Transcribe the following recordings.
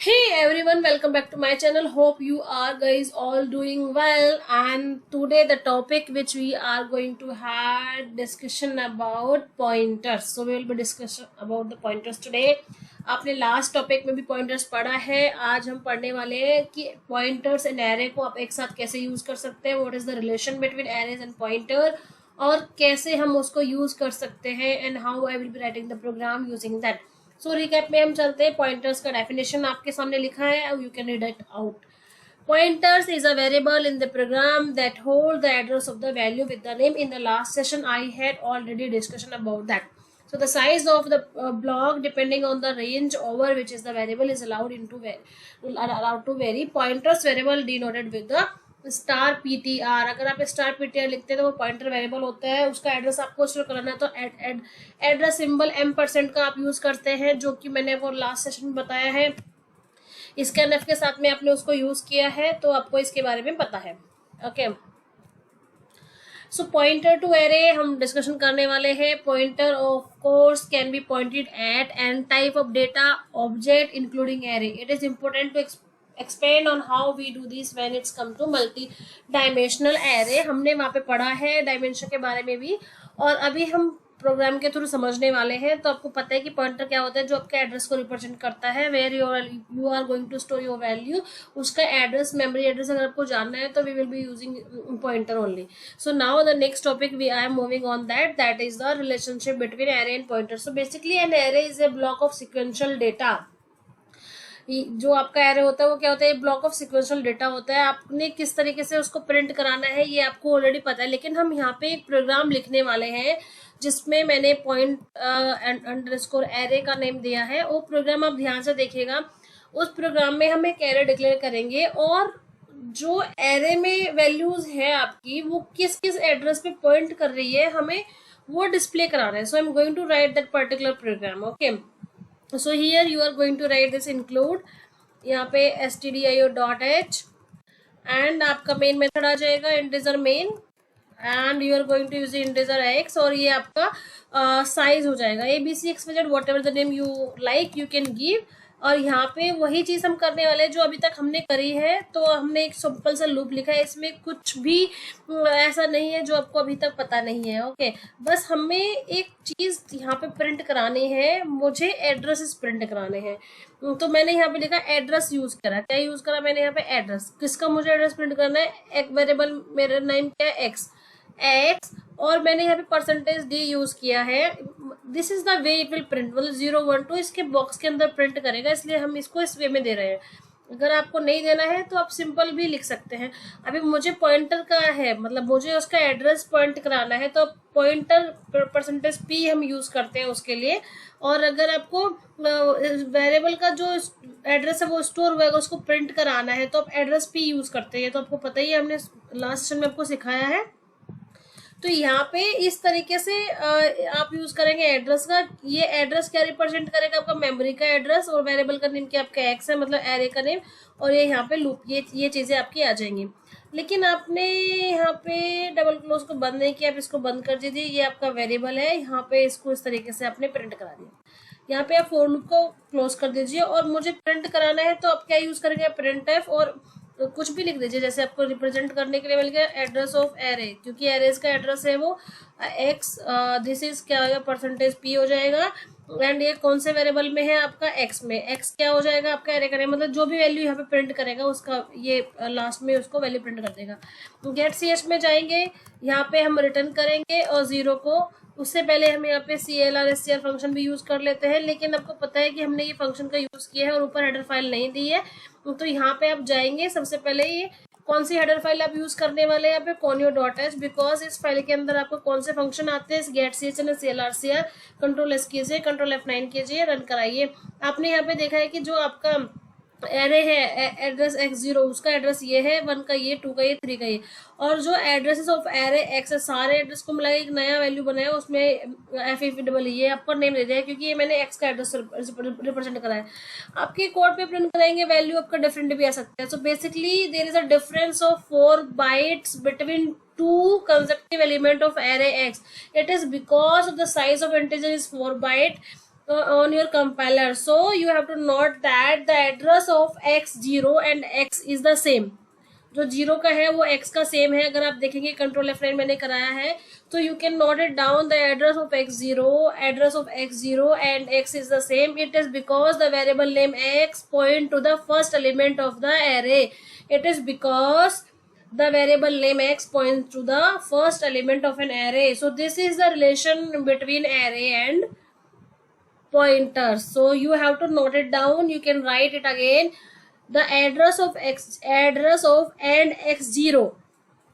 Hey everyone, welcome back to my channel. Hope you are guys all doing well. And today the topic which we are going to have discussion about pointers. So we will be discussing about the pointers today. आपने last topic में भी pointers पढ़ा है. आज हम पढ़ने वाले हैं कि पॉइंटर्स एंड एरे को आप एक साथ कैसे यूज कर सकते हैं. What is the relation between arrays and pointer और कैसे हम उसको यूज कर सकते हैं and how I will be writing the program using that. So recap में हम चलते हैं. पॉइंटर्स का डेफिनेशन आपके सामने लिखा है, you can read it out. Pointers is a variable in the program that hold the address of the value with the name. In the last session I had already discussion about that. So the size of the block depending on the range over which is the variable is allowed to vary. Pointers variable denoted with the star PTR. अगर आप star PTR लिखते हैं तो वो pointer variable होता है. उसका address आपको स्टोर करना है तो एड्रेस सिंबल m% का आप यूज करते हैं, जो कि मैंने वो लास्ट सेशन में बताया है. स्कैनएफ के साथ में आपने उसको यूज किया है तो आपको इसके बारे में पता है. Okay, so pointer to array हम डिस्कशन करने वाले हैं. Pointer of course can be pointed at an type of data object including array. It is important to expand on how we do this when it's come to multi dimensional array. हमने वहाँ पे पढ़ा है dimension के बारे में भी, और अभी हम प्रोग्राम के थ्रू समझने वाले हैं. तो आपको पता है कि पॉइंटर क्या होता है, जो आपके एड्रेस को रिप्रेजेंट करता है. Where you are going to store your value, उसका एड्रेस, मेमोरी एड्रेस अगर आपको जानना है तो we will be using pointer only. So now the next topic we I am moving on that is the relationship between array and pointer. So basically an array is a block of sequential data. जो आपका array होता है वो क्या होता है, block of sequential data होता है. आपने किस तरीके से उसको प्रिंट कराना है ये आपको ऑलरेडी पता है, लेकिन हम यहाँ पे एक प्रोग्राम लिखने वाले हैं जिसमें मैंने पॉइंट अंडरस्कोर एरे का नेम दिया है. वो प्रोग्राम आप ध्यान से देखिएगा. उस प्रोग्राम में हम एक एरे डिक्लेयर करेंगे और जो एरे में वैल्यूज है आपकी वो किस किस एड्रेस पे पॉइंट कर रही है हमें वो डिस्प्ले कराना है. So I am going to write that particular program. Okay, so here you are going to write this include, यहाँ पे stdio.h and आपका मेन मेथड आ जाएगा integer main, and you are going to use integer x, और ये आपका size हो जाएगा abc whatever the name you like you can give. और यहाँ पे वही चीज हम करने वाले हैं जो अभी तक हमने करी है. तो हमने एक सिंपल सा लूप लिखा है, इसमें कुछ भी ऐसा नहीं है जो आपको अभी तक पता नहीं है. ओके, बस हमें एक चीज यहाँ पे प्रिंट करानी है, मुझे एड्रेसेस प्रिंट कराने हैं. तो मैंने यहाँ पे लिखा एड्रेस यूज करा. क्या यूज करा मैंने यहाँ पे, एड्रेस. किसका मुझे एड्रेस प्रिंट करना है, एक वेरिएबल मेरा नेम क्या है एक्स, और मैंने यहाँ पे परसेंटेज डी यूज किया है. This is the way it will print, मतलब 0 1 2 इसके बॉक्स के अंदर प्रिंट करेगा, इसलिए हम इसको इस वे में दे रहे हैं. अगर आपको नहीं देना है तो आप सिंपल भी लिख सकते हैं. अभी मुझे पॉइंटर का है, मतलब मुझे उसका एड्रेस पॉइंट कराना है, तो पॉइंटर परसेंटेज पी हम यूज करते हैं उसके लिए. और अगर आपको वेरिएबल का जो एड्रेस है वो स्टोर हुआ है उसको प्रिंट कराना है तो आप एड्रेस पी यूज करते हैं. तो आपको पता ही है, हमने लास्ट सेशन में आपको सिखाया है. तो यहाँ पे इस तरीके से आप यूज करेंगे एड्रेस का. ये एड्रेस क्या रिप्रेजेंट करेगा, आपका मेमोरी का एड्रेस, और वेरिएबल का नेम क्या आपका एक्स है, मतलब एरे का नेम, और ये यहाँ पे लूप, ये चीजें आपकी आ जाएंगी. लेकिन आपने यहाँ पे डबल क्लोज को बंद नहीं किया, आप इसको बंद कर दीजिए. ये आपका वेरिएबल है, यहाँ पे इसको इस तरीके से आपने प्रिंट करा दिया. यहाँ पे आप फॉर लूप को क्लोज कर दीजिए, और मुझे प्रिंट कराना है तो आप क्या यूज करेंगे, प्रिंट एफ, और तो कुछ भी लिख दीजिए जैसे आपको रिप्रेजेंट करने के लिए मिल गया एड्रेस ऑफ एरे, क्योंकि एरेज का एड्रेस है वो एक्स. दिस इज क्या होगा, परसेंटेज पी हो जाएगा. एंड ये कौन से वेरिएबल में है आपका, एक्स में. एक्स क्या हो जाएगा आपका एरे का, मतलब जो भी वैल्यू यहाँ पे प्रिंट करेगा उसका ये लास्ट में उसको वैल्यू प्रिंट कर देगा. गेट सी एच में जाएंगे, यहाँ पे हम रिटर्न करेंगे और 0 को. उससे पहले हम यहाँ पे CLR SCR फंक्शन भी यूज कर लेते हैं, लेकिन आपको पता है कि हमने ये फंक्शन का यूज किया है और ऊपर हेडर फाइल नहीं दी है. तो यहाँ पे आप जाएंगे, सबसे पहले ये कौन सी हेडर फाइल आप यूज करने वाले हैं यहाँ पे, conio.h, बिकॉज इस फाइल के अंदर आपको कौन से फंक्शन आते हैं, get C H and CLR CR. Control S कीजिए, कंट्रोल F9 कीजिए, रन कराइए. आपने यहाँ पे देखा है कि जो आपका एरे है एड्रेस x0, उसका एड्रेस ये है, 1 का ये, 2 का ये, 3 का ये, और जो एड्रेसेस ऑफ एरे x है सारे एड्रेस को मिला एक नया वैल्यू बनाया, उसमें FF ये आपको नेम दे दिया है क्योंकि ये मैंने x का एड्रेस रिप्रेजेंट करा है. आपके कोड पे प्रिंट कराएंगे वैल्यू आपका डिफरेंट भी आ सकता है. So basically there is a difference of 4 bytes between two consecutive element of array x. It is because of the size of integer is 4 byte on your compiler. So you have to note that the address of x0 and x is the same. जो zero का है वो x का same है. अगर आप देखेंगे control F9 मैंने कराया है, तो you can note it down. The address of x0 and x is the same. It is because the variable name x point to the first element of the array. It is because the variable name x points to the first element of an array. So this is the relation between array and pointers. So you have to note it down. You can write it again. The address of and x0,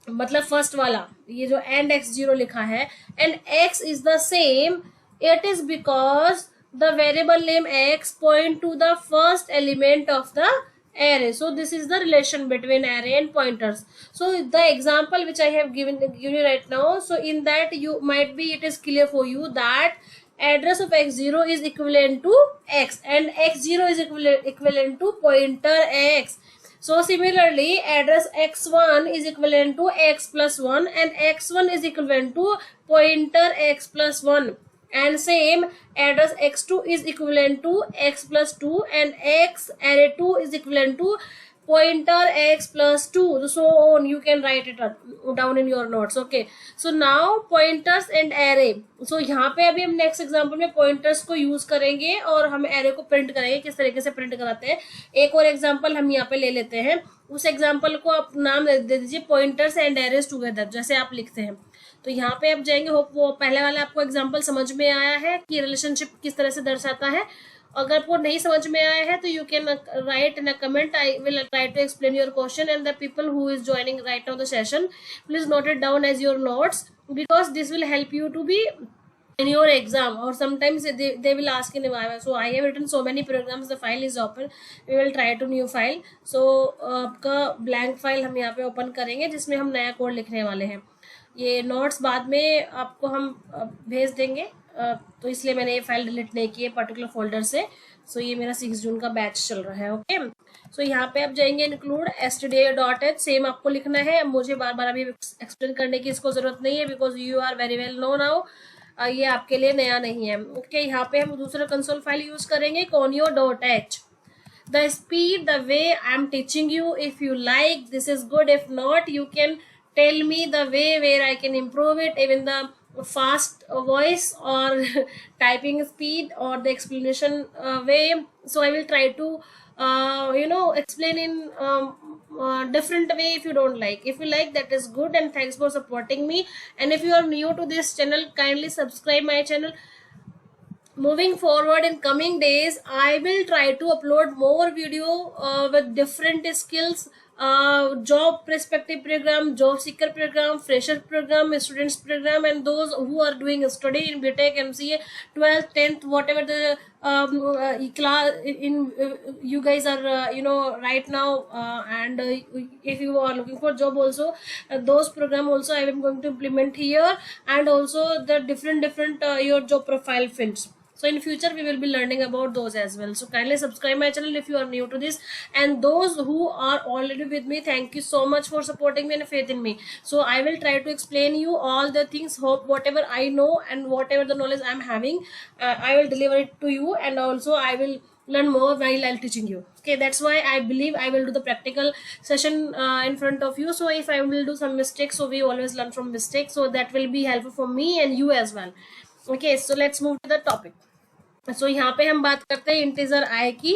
मतलब first वाला ये जो and x0 लिखा है, and x is the same. It is because the variable name x point to the first element of the array. So this is the relation between array and pointers. So the example which I have given you right now, so in that you might be, it is clear for you that address of x0 is equivalent to x and x0 is equivalent to pointer x. So similarly, address x1 is equivalent to x plus 1 and x1 is equivalent to pointer x plus 1. And same, address x2 is equivalent to x plus 2 and x array 2 is equivalent to pointer x plus 2. So on, you can write it down in your notes. Okay, so now pointers and array. So यहाँ पे अभी हम next example में pointers को use करेंगे और हम array को प्रिंट करेंगे. किस तरीके से प्रिंट कराते हैं, एक और एग्जांपल हम यहाँ पे ले लेते हैं. उस एग्जांपल को आप नाम दे दीजिए पॉइंटर्स एंड एरेज टुगेदर, जैसे आप लिखते हैं. तो यहाँ पे आप जाएंगे. होप वो पहले वाला आपको एग्जाम्पल समझ में आया है कि रिलेशनशिप किस तरह से दर्शाता है. अगर आपको नहीं समझ में आया है तो you can write in a comment. I will try to explain your question and the people who is joining right now the session, please note it down as your notes because this will help you to be in your exam, or sometimes they will ask in a while. So I have written so many programs, the file is open. We will try to new file. So आपका blank file हम यहाँ पे open करेंगे जिसमें हम नया code लिखने वाले हैं. ये नोट्स बाद में आपको हम भेज देंगे, तो इसलिए मैंने ये फाइल डिलीट नहीं की है पर्टिकुलर फोल्डर से. सो ये मेरा 6 जून का बैच चल रहा है. ओके, सो यहाँ पे आप जाएंगे इंक्लूड stdio.h. सेम आपको लिखना है. मुझे बार बार अभी एक्सप्लेन करने की इसको जरूरत नहीं है because you are very well know now. ये आपके लिए नया नहीं है. ओके, यहाँ पे हम दूसरा कंसोल फाइल यूज करेंगे conio.h. The speed, the way I am teaching you, if you like, this is good. If not, you can tell me the way where I can improve it, even the fast voice or typing speed or the explanation way. So I will try to explain in different way. If you don't like, if you like, that is good, and thanks for supporting me. And if you are new to this channel, kindly subscribe my channel. Moving forward in coming days, I will try to upload more video with different skills, job perspective program, job seeker program, fresher program, students program, and those who are doing study in BTech, MCA, 12th, 10th, whatever the class in you guys are right now, and if you are looking for job also, those program also I am going to implement here, and also the different your job profile fields. So in future we will be learning about those as well. So kindly subscribe my channel if you are new to this, and those who are already with me, thank you so much for supporting me and faith in me. So I will try to explain you all the things, hope whatever I know and whatever the knowledge I am having, I will deliver it to you, and also I will learn more while I'm teaching you. Okay, that's why I believe I will do the practical session in front of you. So if I will do some mistakes, so we always learn from mistakes, so that will be helpful for me and you as well. Okay, so let's move to the topic. So यहाँ पे हम बात करते हैं integer i की.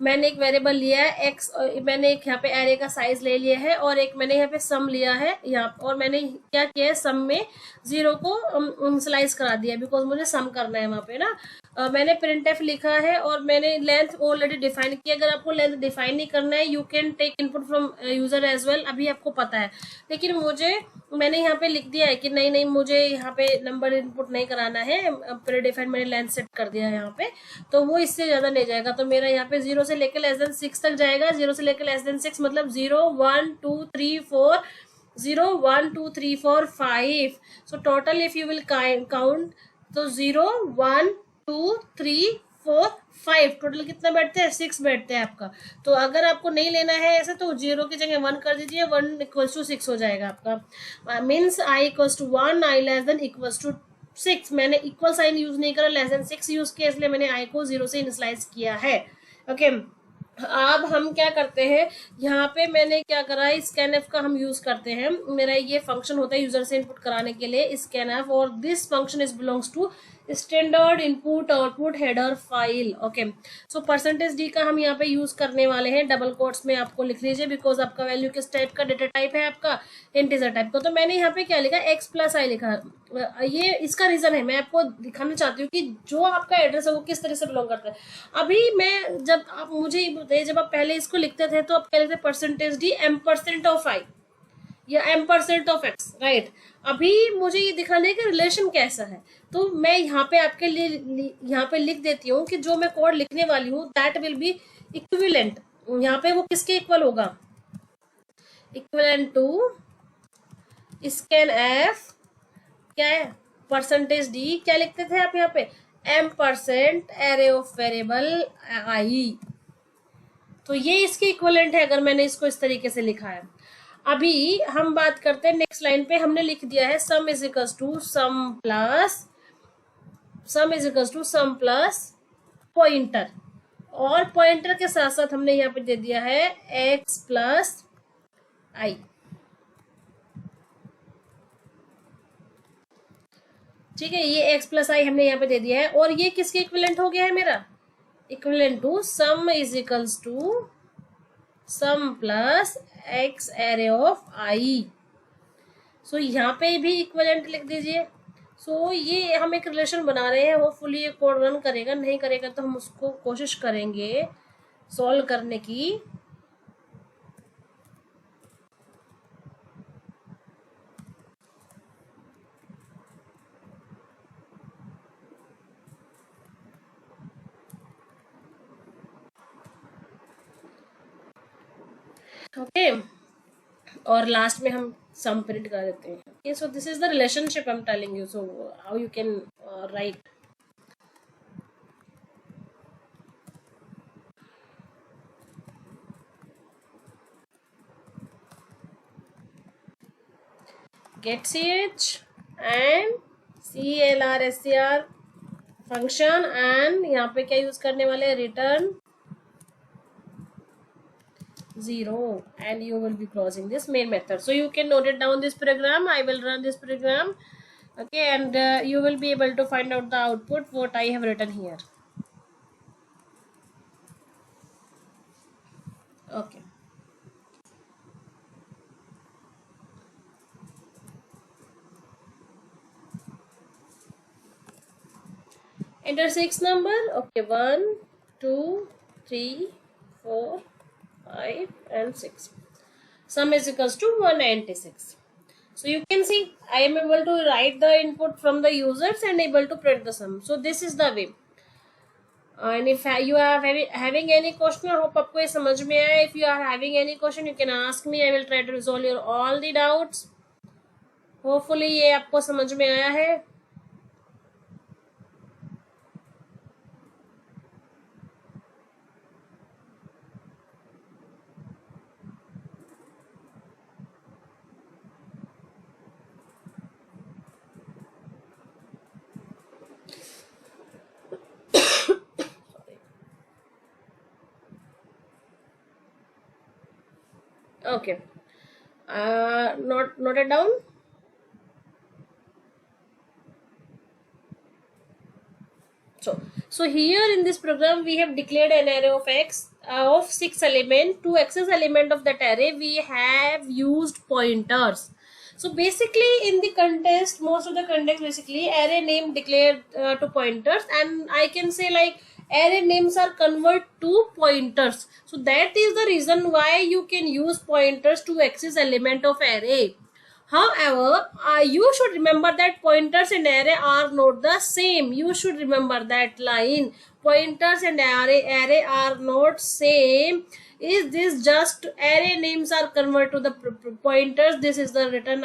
मैंने एक variable लिया है x, मैंने एक यहाँ पे एरे का साइज ले लिया है, और एक मैंने यहाँ पे सम लिया है यहाँ, और मैंने क्या किया है, सम में 0 को स्लाइस करा दिया बिकॉज मुझे सम करना है वहाँ पे ना. मैंने printf लिखा है और मैंने लेंथ ऑलरेडी डिफाइन किया. अगर आपको लेंथ डिफाइन नहीं करना है, you can take input from user as well, अभी आपको पता है. लेकिन मैंने यहाँ पे लिख दिया है कि नहीं मुझे यहाँ पे नंबर इनपुट नहीं कराना है, प्री डिफाइन मैंने लेंथ सेट कर दिया है यहाँ पे, तो वो इससे ज्यादा नहीं जाएगा. तो मेरा यहाँ पे 0 से लेकर लेस देन 6 तक जाएगा. 0 से लेकर लेस देन 6 मतलब 0 1 2 3 4 0 1 2 3 4 5. So total if you will count तो 0 1 2 3 4 5 टोटल कितना बैठते हैं, 6 बैठते हैं आपका. तो अगर आपको नहीं लेना है ऐसे तो 0 की जगह 1 कर दीजिए, 1 = 6 हो जाएगा आपका. मीन्स i = 1, i <= 6, मैंने इक्वल साइन यूज नहीं करा, लेस देन 6 यूज किया, इसलिए मैंने आई को 0 से इनिशियलाइज किया है। ओके, अब हम क्या करते हैं, यहाँ पे मैंने क्या करा है, स्कैनएफ का हम यूज करते हैं। मेरा ये फंक्शन होता है यूजर से इनपुट कराने के लिए, स्कैनएफ, और this function is belongs to standard input output header file. Okay, so percentage D का हम यहाँ पे यूज करने वाले हैं, डबल कोट्स में आपको लिख लीजिए, बिकॉज आपका वैल्यू किस टाइप का, डेटा टाइप है आपका इंटीजर टाइप का। तो मैंने यहाँ पे क्या लिखा, एक्स प्लस आई लिखा। ये इसका रीजन है, मैं आपको दिखाना चाहती हूँ कि जो आपका एड्रेस है वो किस तरह से बिलोंग करता है। अभी मैं, जब आप मुझे ये बताइए, जब आप पहले इसको लिखते थे तो आप क्या लिखते, परसेंटेज डी M% ऑफ आई या M% ऑफ एक्स, राइट। अभी मुझे ये दिखाने का रिलेशन कैसा है, तो मैं यहाँ पे आपके लिए यहाँ पे लिख देती हूँ कि जो मैं कोड लिखने वाली हूँ दैट विल बी इक्विवेलेंट। यहाँ पे वो किसके इक्वल होगा, इक्विवेलेंट टू स्कैन एफ, क्या है, परसेंटेज डी, क्या लिखते थे आप यहाँ पे, M% एरे ऑफ वेरिएबल आई। तो ये इसके इक्विवेलेंट है अगर मैंने इसको इस तरीके से लिखा है। अभी हम बात करते हैं नेक्स्ट लाइन पे, हमने लिख दिया है sum is equals to sum plus pointer, और पॉइंटर के साथ साथ हमने यहाँ पे दे दिया है एक्स प्लस आई। ठीक है, ये एक्स प्लस आई हमने यहाँ पे दे दिया है, और ये किसके इक्विवेलेंट हो गया है मेरा, equivalent to sum is equals to sum plus X array of I. So यहाँ पे भी इक्विवेलेंट लिख दीजिए। सो ये हम एक रिलेशन बना रहे हैं, होपफुली ये कोड रन करेगा, नहीं करेगा तो हम उसको कोशिश करेंगे सॉल्व करने की। ओके, और लास्ट में हम सम प्रिंट कर देते हैं। Okay, so this is the relationship I am telling you, so how you can write. Get ch and CLR function, and यहाँ पे क्या यूज करने वाले, return 0, and you will be closing this main method. So you can note it down this program. I will run this program, okay, and you will be able to find out the output what I have written here. Okay, enter 6 number. Okay, 1 2 3 4 5 and 6. Sum is equals to 196. So you can see I am able to write the input from the users and able to print the sum. So this is the way. And if you are having any question, I hope आपको ये समझ में आया. If you are having any question, you can ask me. I will try to resolve your all the doubts. Hopefully ये आपको समझ में आया है. Okay, note it down. So here in this program we have declared an array of x of 6 element. To access element of that array we have used pointers. So basically in the context, most of the context basically array name declared to pointers, and I can say like array names are converted to pointers. So that is the reason why you can use pointers to access element of array. However, you should remember that pointers and array are not the same. You should remember that line. Pointers and array are not same. Is this just array names are converted to the pointers? This is the written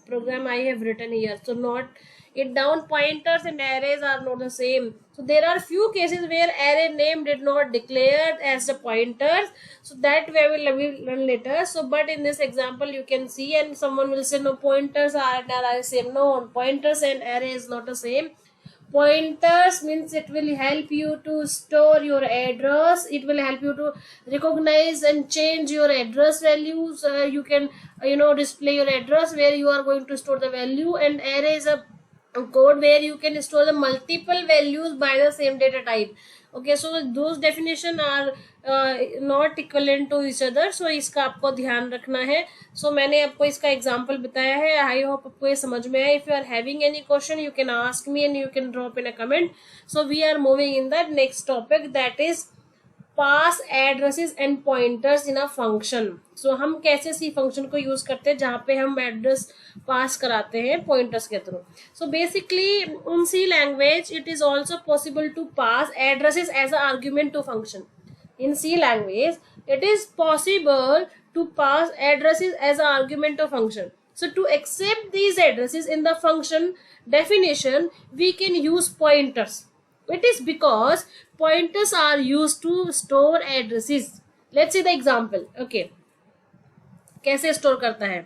program I have written here. So not, it down. Pointers and arrays are not the same. So there are few cases where array name did not declared as the pointers. So that way we will learn later. So but in this example you can see, and someone will say no, pointers are and array same. No, pointers and array is not the same. Pointers means it will help you to store your address. It will help you to recognize and change your address values. You can display your address where you are going to store the value. And array is a code where you can store the multiple values by the same data type. Okay, so those definition are not equivalent to each other. So इसका आपको ध्यान रखना है. So मैंने आपको इसका example बताया है. आई होप आपको ये समझ में आए. If you are having any question you can ask me and you can drop in a comment. So we are moving in the next topic, that is pass addresses and pointers in a function. So हम कैसे सी function को use करते हैं जहाँ पे हम address पास कराते हैं पॉइंटर्स के through. So basically in C language it is also possible to pass addresses as a argument to function. In C language, it is possible to pass addresses as an argument to function. So to accept these addresses in the function definition, we can use pointers. It is because pointers are used to store addresses. Let's see the example. Okay, कैसे store करता है.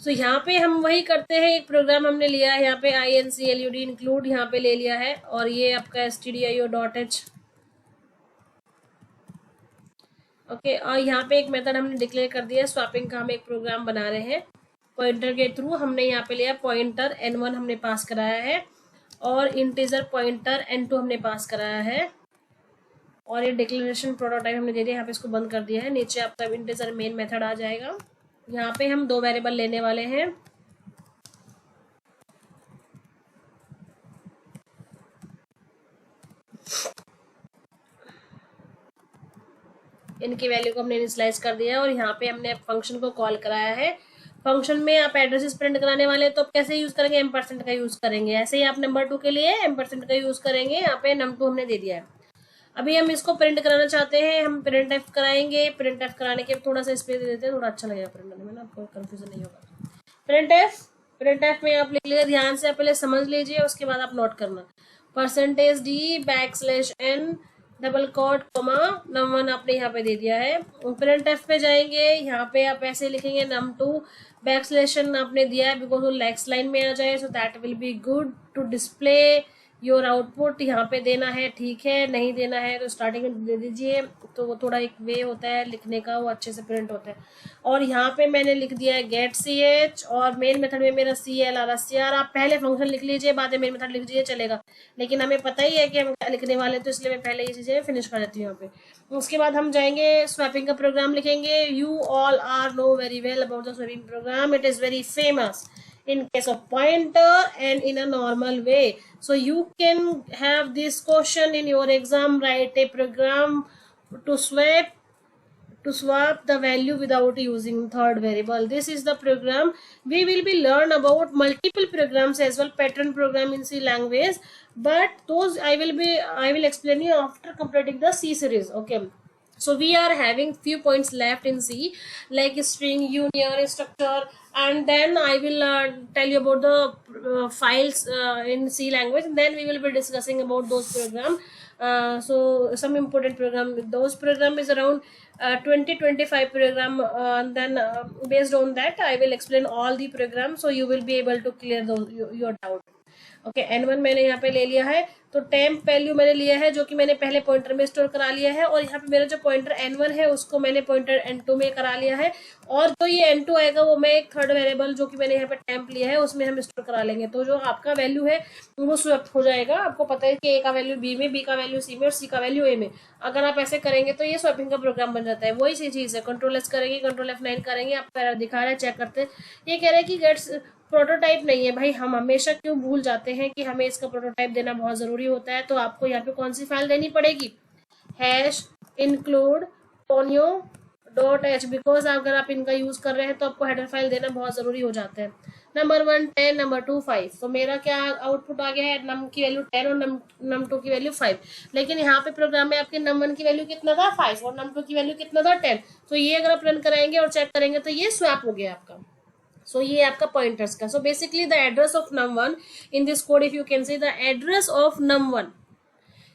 तो यहाँ पे हम वही करते हैं. एक प्रोग्राम हमने लिया है यहाँ पे include इंक्लूड यहाँ पे ले लिया है, और ये आपका stdio.h. ओके, और यहाँ पे एक मेथड हमने डिक्लेयर कर दिया स्वैपिंग का. हम एक प्रोग्राम बना रहे हैं पॉइंटर के थ्रू. हमने यहाँ पे लिया पॉइंटर n1 हमने पास कराया है, और इंटीजर पॉइंटर n2 हमने पास कराया है, और ये डिक्लेरेशन प्रोटोटाइप हमने दे दिया. यहाँ पे इसको बंद कर दिया है. नीचे आपका इंटीजर मेन मेथड आ जाएगा. यहाँ पे हम दो वेरिएबल लेने वाले हैं. इनकी वैल्यू को हमने इनिशियलाइज कर दिया है, और यहाँ पे हमने फंक्शन को कॉल कराया है. फंक्शन में आप एड्रेसेस प्रिंट कराने वाले हैं तो आप कैसे यूज करेंगे, एम% का यूज करेंगे. ऐसे ही आप नंबर 2 के लिए एम% का यूज करेंगे. यहाँ पे num2 हमने दे दिया है. अभी हम इसको प्रिंट कराना चाहते हैं. हम प्रिंट एफ कराएंगे. प्रिंट एफ कराने के थोड़ा सा स्पेस दे देते हैं, थोड़ा अच्छा लगेगा प्रिंट करने में ना, आपको कंफ्यूजन नहीं होगा. प्रिंट एफ में आप लिख लीजिए. ध्यान से पहले समझ लीजिए, उसके बाद आप नोट करना. %d\n double coat comma num1 आपने यहाँ पे दे दिया है. प्रिंट एफ पे जाएंगे. यहाँ पे आप ऐसे लिखेंगे num2 बैकस्लैशन आपने दिया है बिकॉज वो लेक्स लाइन में आ जाए. So that will be good to display your output. यहाँ पे देना है, ठीक है. नहीं देना है तो स्टार्टिंग में दे दीजिए. तो वो थोड़ा एक वे होता है लिखने का, वो अच्छे से प्रिंट होता है. और यहाँ पे मैंने लिख दिया है गेट ch, और मेन मेथड में मेरा cl आ रहा. cr आप पहले फंक्शन लिख लीजिए, बाद में मेन मेथड लिख दीजिए, चलेगा. लेकिन हमें पता ही है कि हम क्या लिखने वाले, तो इसलिए मैं पहले ये चीजें फिनिश कर देती हूँ यहाँ पे. उसके बाद हम जाएंगे स्वैपिंग का प्रोग्राम लिखेंगे. You all are know very well about the swapping program. It is very famous in case of pointer and in a normal way. So you can have this question in your exam. Write a program to swap the value without using third variable. This is the program. We will be learn about multiple programs as well, pattern program in C language, but those I will explain you after completing the C series. Okay, so we are having few points left in C, like string, union, structure, and then I will tell you about the files in C language, and then we will be discussing about those program. So some important program, those program is around 20-25 program, and then based on that I will explain all the program, so you will be able to clear those your doubt. Okay, n1 मैंने यहाँ पे ले लिया है. तो temp value मैंने लिया है जो कि मैंने पहले पॉइंटर में स्टोर करा लिया है, और यहाँ पे मेरा जो पॉइंटर n1 है उसको मैंने पॉइंटर n2 में करा लिया है. और जो ये n2 आएगा वो मैं एक थर्ड वेरिएबल जो कि मैंने यहाँ पे टेम्प लिया है उसमें हम स्टोर करा लेंगे. तो जो आपका वैल्यू है वो स्वैप हो जाएगा. आपको पता है कि a का वैल्यू b में, b का वैल्यू c में, और c का वैल्यू a में. अगर आप ऐसे करेंगे तो ये स्वैपिंग का प्रोग्राम बन जाता है. वही सी चीज है. कंट्रोल-s करेंगे, कंट्रोल F9 करेंगे. आपका एरर दिखा रहा है, चेक करते हैं. ये कह रहा है कि गेट्स प्रोटोटाइप नहीं है. भाई हम हमेशा क्यों भूल जाते हैं कि हमें इसका प्रोटोटाइप देना बहुत जरूरी होता है. तो आपको यहाँ पे कौन सी फाइल देनी पड़ेगी, #include tonio.h, बिकॉज अगर आप इनका यूज कर रहे हैं तो आपको हेडर फाइल देना बहुत जरूरी हो जाता है. Number 1 10, number 2 5. तो मेरा क्या आउटपुट आ गया है, num की वैल्यू 10 और num2 की वैल्यू 5. लेकिन यहाँ पे प्रोग्राम में आपके num1 की वैल्यू कितना था, 5, और num2 की वैल्यू कितना था, 10. तो ये अगर आप रन कराएंगे और चेक करेंगे तो ये स्वैप हो गया आपका. सो ये आपका पॉइंटर्स का. So basically the address of num1 in this code, if you can see the address of num1,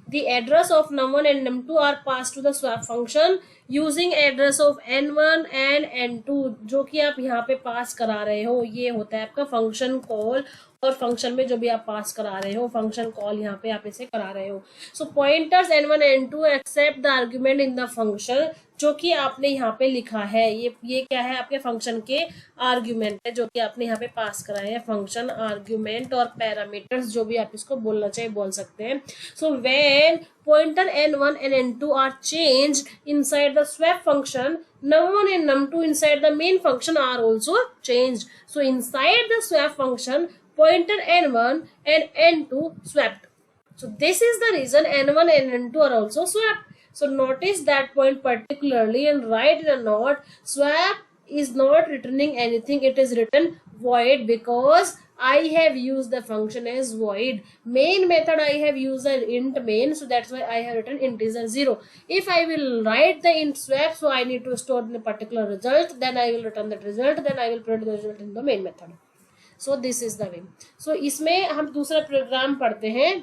the address of num1 and num2 are passed to the swap function using address of n1 and n2, जो कि आप यहाँ पे पास करा रहे हो. ये होता है आपका फंक्शन कॉल, और फंक्शन में जो भी आप पास करा रहे हो फंक्शन कॉल यहाँ पे आप इसे करा रहे हो. So pointers n1 n2 accept the argument in the function, जो कि आपने यहाँ पे लिखा है. ये क्या है, आपके फंक्शन के आर्ग्यूमेंट है जो कि आपने यहाँ पे पास कराए हैं. फंक्शन आर्ग्यूमेंट और पैरामीटर्स जो भी आप इसको बोलना चाहिए बोल सकते हैं. So when pointer n1 and n2 are changed inside the swap function, num1 and num2 inside the main function are also changed. So inside the swap function, pointer n1 and n2 swapped. So this is the reason n1 and n2 are also swapped. So notice that point particularly and write in a note. Swap is not returning anything, it is written void because I have used the function as void. Main method I have used the int main, so that's why I have written integer 0. If I will write the int swap, so I need to store the particular result, then I will return that result, then I will print the result in the main method. So this is the way. So इसमें हम दूसरा program पढ़ते हैं,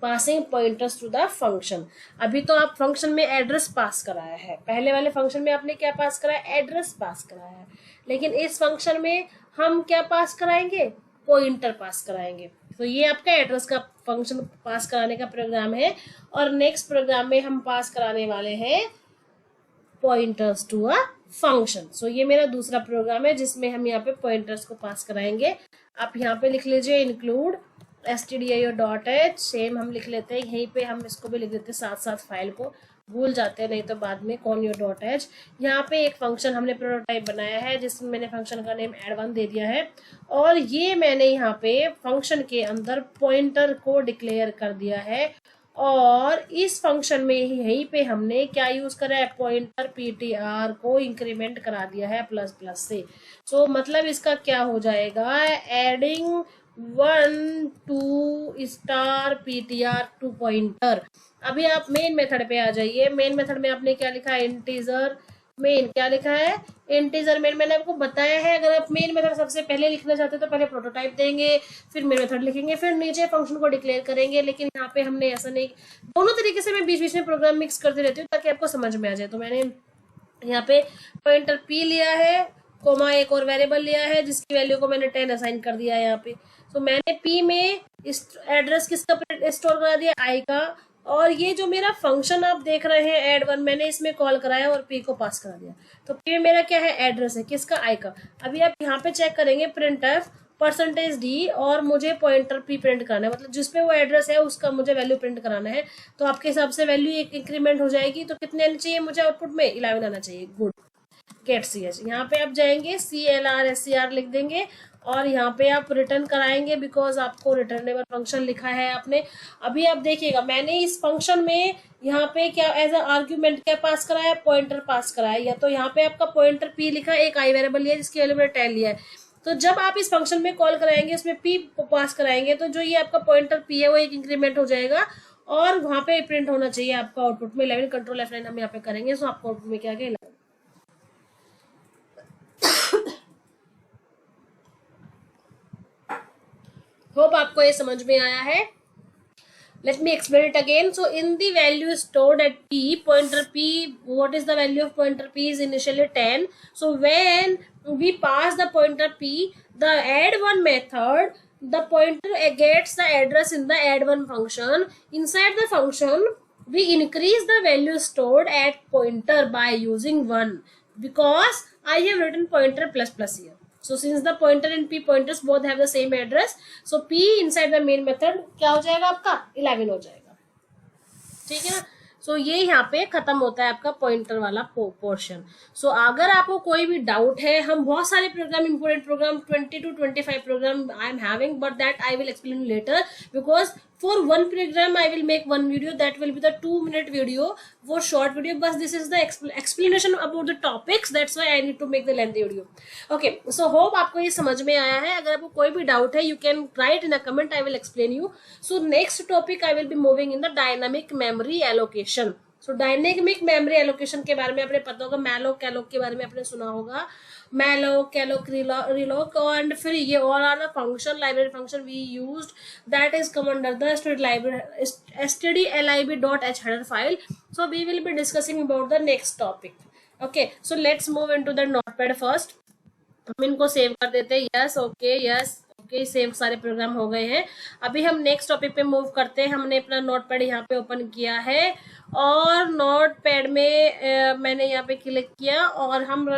passing pointers to the function. अभी तो आप function में address पास कराया है, पहले वाले फंक्शन में आपने क्या पास कराया, एड्रेस पास कराया है. लेकिन इस फंक्शन में हम क्या पास कराएंगे, पॉइंटर पास कराएंगे. तो ये आपका एड्रेस का फंक्शन पास कराने का प्रोग्राम है. और नेक्स्ट प्रोग्राम में हम पास कराने वाले हैं पॉइंटर्स टू अ फंक्शन. सो ये मेरा दूसरा प्रोग्राम है जिसमें हम यहाँ पे पॉइंटर्स को पास कराएंगे. आप यहाँ पे लिख लीजिए इंक्लूड stdio.h, सेम हम लिख लेते हैं यहीं पे, हम इसको भी लिख देते हैं साथ साथ, फाइल को भूल जाते हैं नहीं तो बाद में conio.h. यहाँ पे एक फंक्शन हमने प्रोटोटाइप बनाया है जिसमें मैंने फंक्शन का नेम add1 दे दिया है, और ये मैंने यहाँ पे फंक्शन के अंदर पॉइंटर को डिक्लेयर कर दिया है. और इस फंक्शन में ही यहीं पे हमने क्या यूज करा है, पॉइंटर ptr को इंक्रीमेंट करा दिया है प्लस प्लस से. सो मतलब इसका क्या हो जाएगा, adding 1 to star ptr to pointer. अभी आप मेन मेथड पे आ जाइए. मेन मेथड में आपने क्या लिखा है, इंटीजर मेन. क्या लिखा है, इंटीजर मेन. मैंने आपको बताया है अगर आप मेन मेथड सबसे पहले लिखना चाहते हैं तो पहले प्रोटोटाइप देंगे, फिर मेन मेथड लिखेंगे, फिर नीचे फंक्शन को डिक्लेयर करेंगे. लेकिन यहाँ पे हमने ऐसा नहीं, दोनों तरीके से मैं बीच बीच में प्रोग्राम मिक्स करती रहती हूँ ताकि आपको समझ में आ जाए. तो मैंने यहाँ पे पॉइंटर p लिया है, कोमा एक और वेरिएबल लिया है जिसकी वैल्यू को मैंने 10 असाइन कर दिया है यहाँ पे. तो मैंने p में एड्रेस किसका स्टोर करा दिया, i का. और ये जो मेरा फंक्शन आप देख रहे हैं add1, मैंने इसमें कॉल कराया और p को पास करा दिया. तो p में मेरा क्या है, एड्रेस है किसका, i का. अभी आप यहाँ पे चेक करेंगे printf %d और मुझे पॉइंटर p प्रिंट करना है, मतलब जिसपे वो एड्रेस है उसका मुझे वैल्यू प्रिंट कराना है. तो आपके हिसाब से वैल्यू एक इंक्रीमेंट हो जाएगी. तो कितने आने चाहिए मुझे आउटपुट में, 11 आना चाहिए. Good, get ch. यहाँ पे आप जाएंगे CLR SCR लिख देंगे और यहाँ पे आप रिटर्न कराएंगे बिकॉज आपको रिटर्नेबल फंक्शन लिखा है आपने. अभी आप देखिएगा मैंने इस फंक्शन में यहाँ पे क्या एज अ आर्ग्यूमेंट क्या पास कराया, पॉइंटर पास कराया. या तो यहाँ पे आपका पॉइंटर p लिखा है, एक i वेरिएबल लिया जिसकी वैल्यू मैंने 10 लिया है. तो जब आप इस फंक्शन में कॉल कराएंगे उसमें p पास कराएंगे तो जो ये आपका पॉइंटर p है वो एक इंक्रीमेंट हो जाएगा और वहां पे प्रिंट होना चाहिए आपका आउटपुट में 11. कंट्रोल F9 हम यहाँ पे करेंगे. सो आपको आउटपुट में क्या गया, होप आपको ये समझ में आया है. Let me explain it again. So in the value stored at p, pointer p, what is the value of pointer p is initially 10. So when we pass the pointer p, the add1 method, the pointer gets the address in the add1 function. Inside the function, we increase the value stored at pointer by using 1 because I have written pointer plus plus here. So since the pointer and p pointers both have the same address, so p inside the main method क्या हो जाएगा आपका, 11 हो जाएगा. ठीक है ना. सो ये यहाँ पे खत्म होता है आपका पॉइंटर वाला पोर्शन. सो अगर आपको कोई भी डाउट है, हम बहुत सारे program, important program 20 to 25 program I am having, but that I will explain later because for one program I will make one video that will be the 2-minute video, for short video, but this is the explanation about the topics, that's why I need to make the lengthy video. Okay, so hope आपको ये समझ में आया है. अगर आपको कोई भी डाउट है you can write in a comment, I will explain you. So next topic I will be moving in the dynamic memory allocation. So dynamic memory allocation के बारे में आपने पता होगा, मैलोक कैलोक के बारे में आपने सुना होगा, malloc calloc realloc and free, ये all are the function library function we used that is come under the stdlib.h header file. So we will be discussing about the next topic. Okay, so let's move into the notepad first. हम इनको save कर देते हैं, yes okay save, सारे programme हो गए हैं। अभी हम नेक्स्ट टॉपिक पे मूव करते हैं। हमने अपना नोटपैड यहाँ पे ओपन किया है और नोटपैड में मैंने यहाँ पे क्लिक किया और हम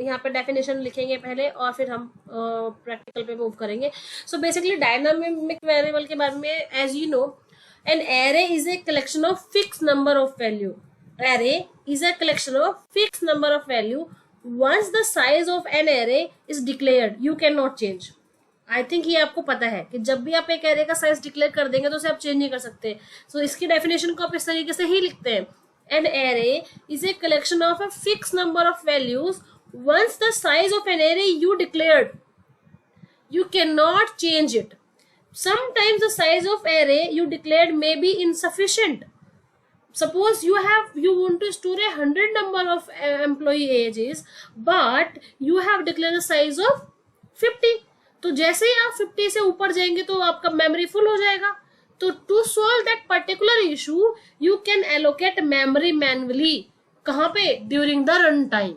यहाँ पे डेफिनेशन लिखेंगे पहले और फिर हम प्रैक्टिकल पे मूव करेंगे। सो बेसिकली डायनामिक वेरिएबल के बारे में, as you know, an array is a collection of fix number of value. Array is a collection of fixed number of value. Once the size of an array is declared, you cannot change. I think ये आपको पता है कि जब भी आप एक array का साइज डिक्लेयर कर देंगे तो उसे आप चेंज नहीं कर सकते। सो इसकी डेफिनेशन को आप इस तरीके से ही लिखते हैं, N array is a collection of a fix number of values. once the size of an array you declared, you cannot change it. Sometimes the size of array you declared may be insufficient. Suppose you want to store 100 number of employee ages, but you have declared the size of 50. तो जैसे ही आप 50 से ऊपर जाएंगे तो आपका memory full हो जाएगा। तो to solve that particular issue you can allocate memory manually. कहाँ पे? During the run time.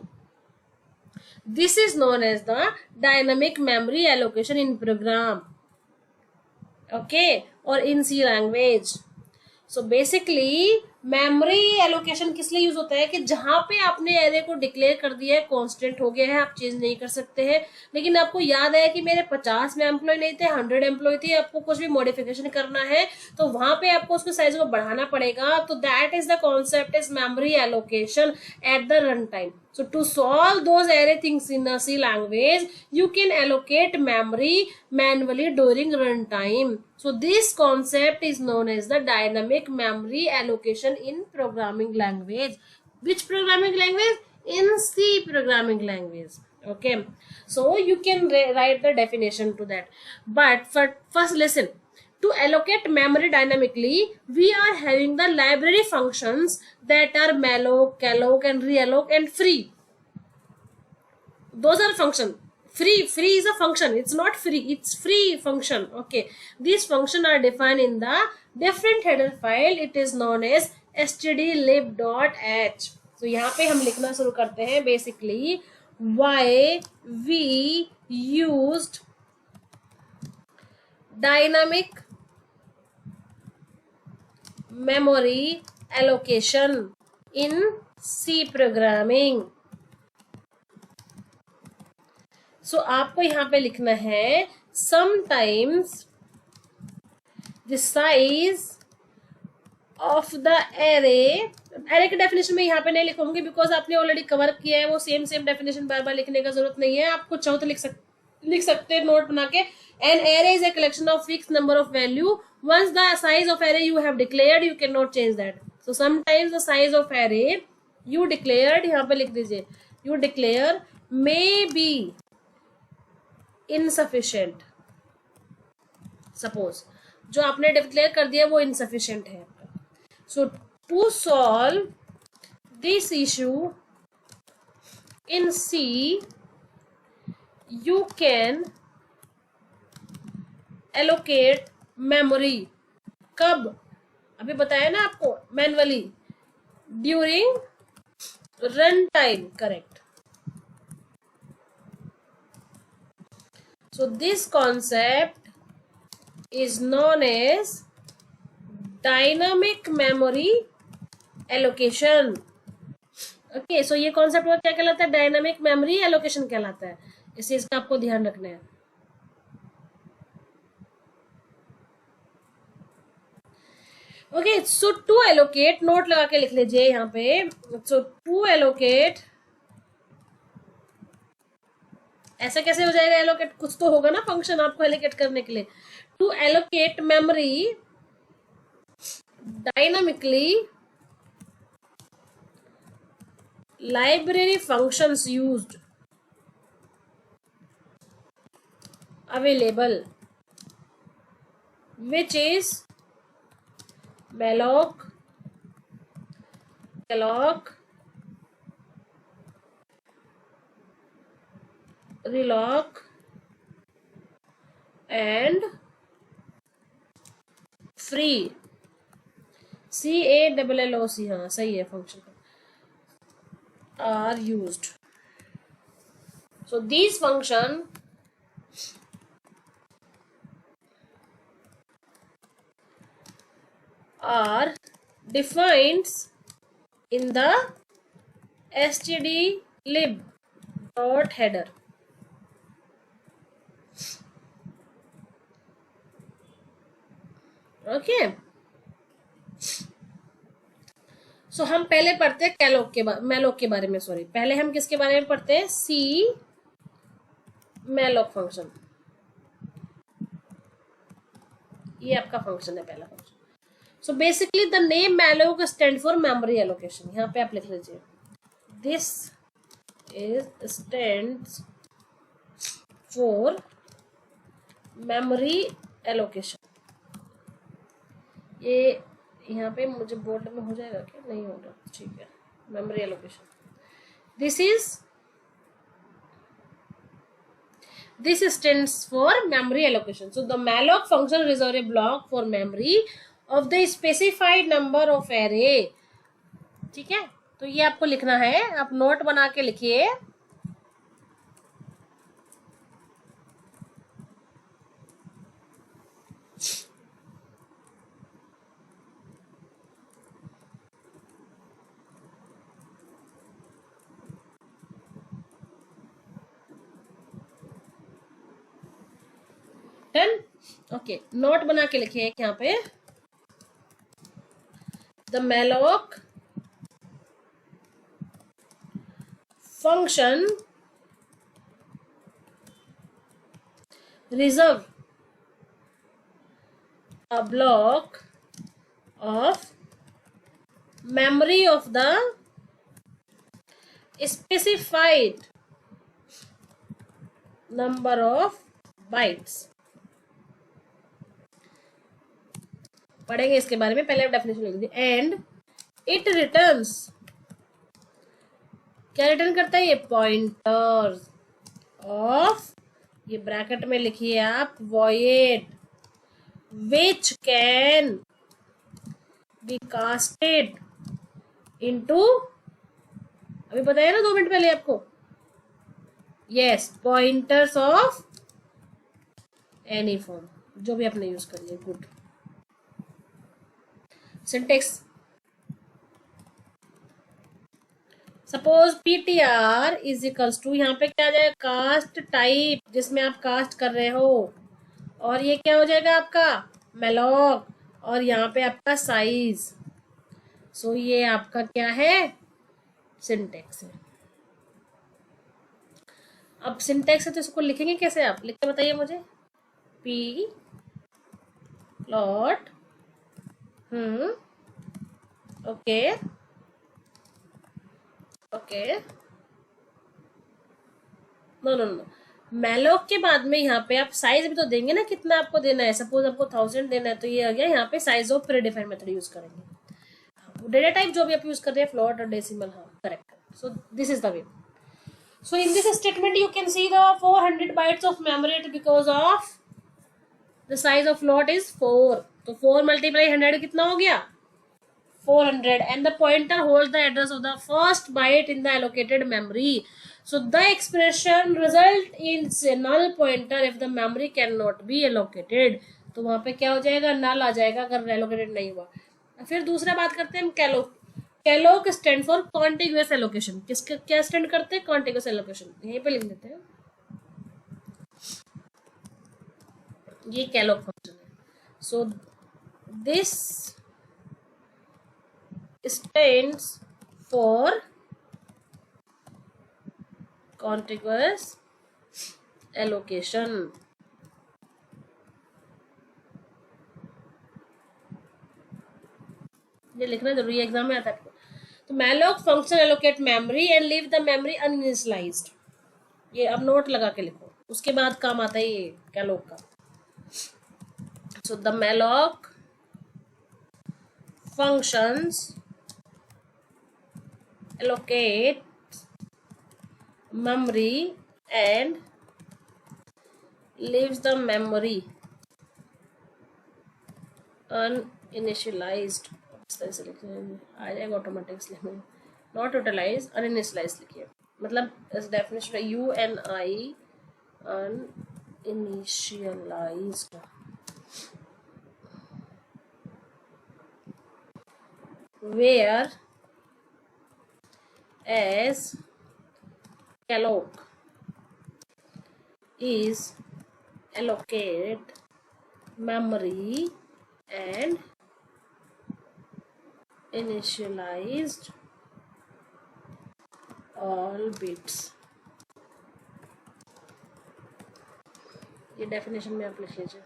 This is known as the dynamic memory allocation in program, okay, और in C language. So basically memory allocation किस लिए use होता है कि जहां पे आपने एरे को डिक्लेयर कर दिया है, कांस्टेंट हो गया है, आप चेंज नहीं कर सकते हैं, लेकिन आपको याद है कि मेरे 50 में एम्प्लॉय नहीं थे, 100 एम्प्लॉय थे, आपको कुछ भी मॉडिफिकेशन करना है तो वहां पे आपको उसके साइज को बढ़ाना पड़ेगा। तो that is the concept is memory allocation at the run time. So to solve those array things in a C language, you can allocate memory manually during runtime. So this concept is known as the dynamic memory allocation in programming language. Which programming language? In C programming language. Okay. So you can write the definition to that. But first listen. To allocate memory dynamically, we are having the library functions that are malloc, calloc, and realloc, and free. Those are function. Free is a function. It's not free. It's free function. Okay. These functions are defined in the different header file. It is known as stdlib.h. So यहाँ पे हम लिखना शुरू करते हैं. Basically, why we used dynamic memory allocation in C programming. So आपको यहाँ पे लिखना है sometimes the size of the array के डेफिनेशन में यहाँ पे नहीं लिखूंगी बिकॉज आपने ऑलरेडी कवर किया है, वो सेम डेफिनेशन बार बार लिखने का जरूरत नहीं है। आपको चाहो तो लिख सकते हैं नोट बना के। N array is a collection of fix number of value. once the size of array you have declared, you cannot change that. So sometimes the size of array you declared, यहाँ पे लिख दीजिए, you declare may be insufficient. Suppose जो आपने declare कर दिया वो insufficient है। So to solve this issue in C, you can allocate memory. कब? अभी बताया ना आपको, manually during run time, correct. So this concept is known as dynamic memory allocation. Okay, so ये कॉन्सेप्ट क्या कहलाता है? डायनामिक मेमोरी एलोकेशन कहलाता है। इस चीज का आपको ध्यान रखना है। Okay, so to allocate, note लगा के लिख लीजिए यहाँ पे। सो टू एलोकेट, ऐसा कैसे हो जाएगा एलोकेट? कुछ तो होगा ना फंक्शन आपको एलोकेट करने के लिए। To allocate memory dynamically, library functions used available, which is malloc, alloc, reloc and free, CALLOC, हाँ सही है, function are used. So these function are defined in the stdlib dot header. Okay, so हम पहले पढ़ते हैं malloc के बारे में, सॉरी, पहले हम किसके बारे में पढ़ते हैं, सी मैलोक फंक्शन। ये आपका फंक्शन है, पहला function. So basically the name malloc stand for memory allocation. यहाँ पे आप लिख लीजिए, this is stands for memory allocation. ये यहाँ पे मुझे बोर्ड में हो जाएगा क्या, नहीं होगा, ठीक है, memory allocation. This stands for memory allocation. So the malloc function reserve a block for memory of the specified number of array. ठीक है, तो ये आपको लिखना है, आप नोट बना के लिखिए। डन, ओके, नोट बना के लिखिए यहाँ पे, the malloc function reserve a block of memory of the specified number of bytes. पढ़ेंगे इसके बारे में, पहले आप डेफिनेशन लिख दीजिए। एंड इट रिटर्न्स, क्या रिटर्न करता है, ये पॉइंटर्स ऑफ, ये ब्रैकेट में लिखिए आप, void which can be casted into, अभी बताया ना 2 मिनट पहले आपको, yes, pointers of any form, जो भी आपने यूज करिए। Good, syntax, suppose ptr is equals to, यहाँ पे क्या आ जाएगा, कास्ट टाइप, जिसमें आप कास्ट कर रहे हो, और ये क्या हो जाएगा आपका मैलोक, और यहाँ पे आपका साइज। सो ये आपका क्या है, सिंटेक्स है। अब सिंटेक्स है तो इसको लिखेंगे कैसे, आप लिख के बताइए मुझे। p plot, okay okay, no, malloc के बाद में यहाँ पे आप साइज भी तो देंगे ना, कितना आपको देना है। सपोज आपको 1000 देना है, तो ये आ गया यहाँ पे size of predefined method use करेंगे। डेटा टाइप जो भी आप यूज कर रहे हैं, फ्लोट और डेसिमल, हाँ correct. So this is the way. So in this statement you can see the 400 bytes of memory because of the size of float is 4. तो 4 multiply 100 कितना हो गया, 400, and the pointer holds the address of the first byte in the allocated memory. So the expression result is a null pointer if the memory cannot be allocated. तो वहां पे क्या हो जाएगा, null आ जाएगा अगर allocated नहीं हुआ। फिर दूसरा बात करते हैं हम कैलोक। कैलोक स्टैंड फॉर कॉन्टिग्यूअस एलोकेशन। किसका क्या स्टैंड करते हैं, कॉन्टिग्यूअस एलोकेशन। यहीं पे लिख देते हैं, ये कैलोक फंक्शन है। So this stands for contiguous allocation. ये लिखना जरूरी है, एग्जाम में आता है। तो malloc function allocate memory and leave the memory uninitialised. ये अब नोट लगा के लिखो, उसके बाद काम आता है ये कैलोक का। So the malloc functions allocate memory and leaves the memory uninitialized. इस तरह से लिखिए, आ जाएगा ऑटोमेटिक इसलिए मैं नॉट यूटिलाइज अनइनिशियलाइज लिखिए. मतलब इस definition UNI uninitialized where as calloc is allocate memory and initialized all bits. ये डेफिनेशन में आप लिख लीजिए.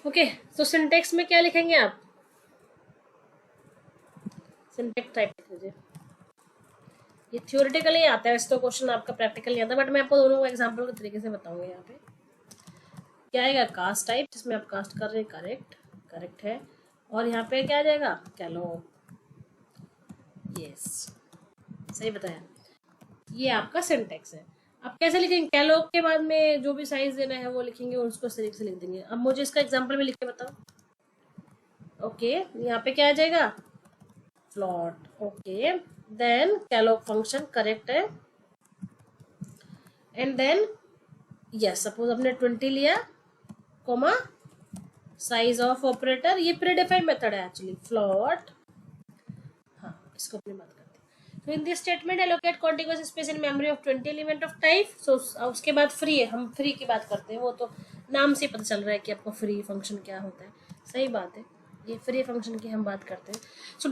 ओके, तो सिंटेक्स में क्या लिखेंगे आप? सिंटेक्स टाइप लिख लीजिए. ये थ्योरेटिकली आता है, वैसे तो क्वेश्चन आपका प्रैक्टिकल नहीं आता, बट मैं आपको दोनों को एग्जांपल के तरीके से बताऊंगा. यहाँ पे क्या आएगा? कास्ट टाइप, जिसमें आप कास्ट कर रहे हैं, करेक्ट है. और यहाँ पे क्या आ जाएगा? कैलोक. यस, सही बताया. ये आपका सिंटेक्स है. आप कैसे लिखेंगे? कैलोक के बाद में जो भी साइज देना है वो लिखेंगे और उसको तरीके से लिख देंगे. अब मुझे इसका एग्जाम्पल में लिख के बताओ. ओके, यहाँ पे क्या आ जाएगा? Float. Okay, then calloc function correct है. एंड देन यस, सपोज आपने 20 लिया, कोमा साइज ऑफ ऑपरेटर, ये प्रीडिफाइंड मेथड है एक्चुअली. फ्लॉट, हाँ, इसको अपनी बात करते हैं. तो in this statement allocate contiguous space in memory of 20 element of type. So उसके बाद फ्री है, हम फ्री की बात करते हैं. वो तो नाम से पता चल रहा है कि आपको फ्री फंक्शन क्या होता है. सही बात है, ये फ्री फंक्शन की हम बात करते हैं. So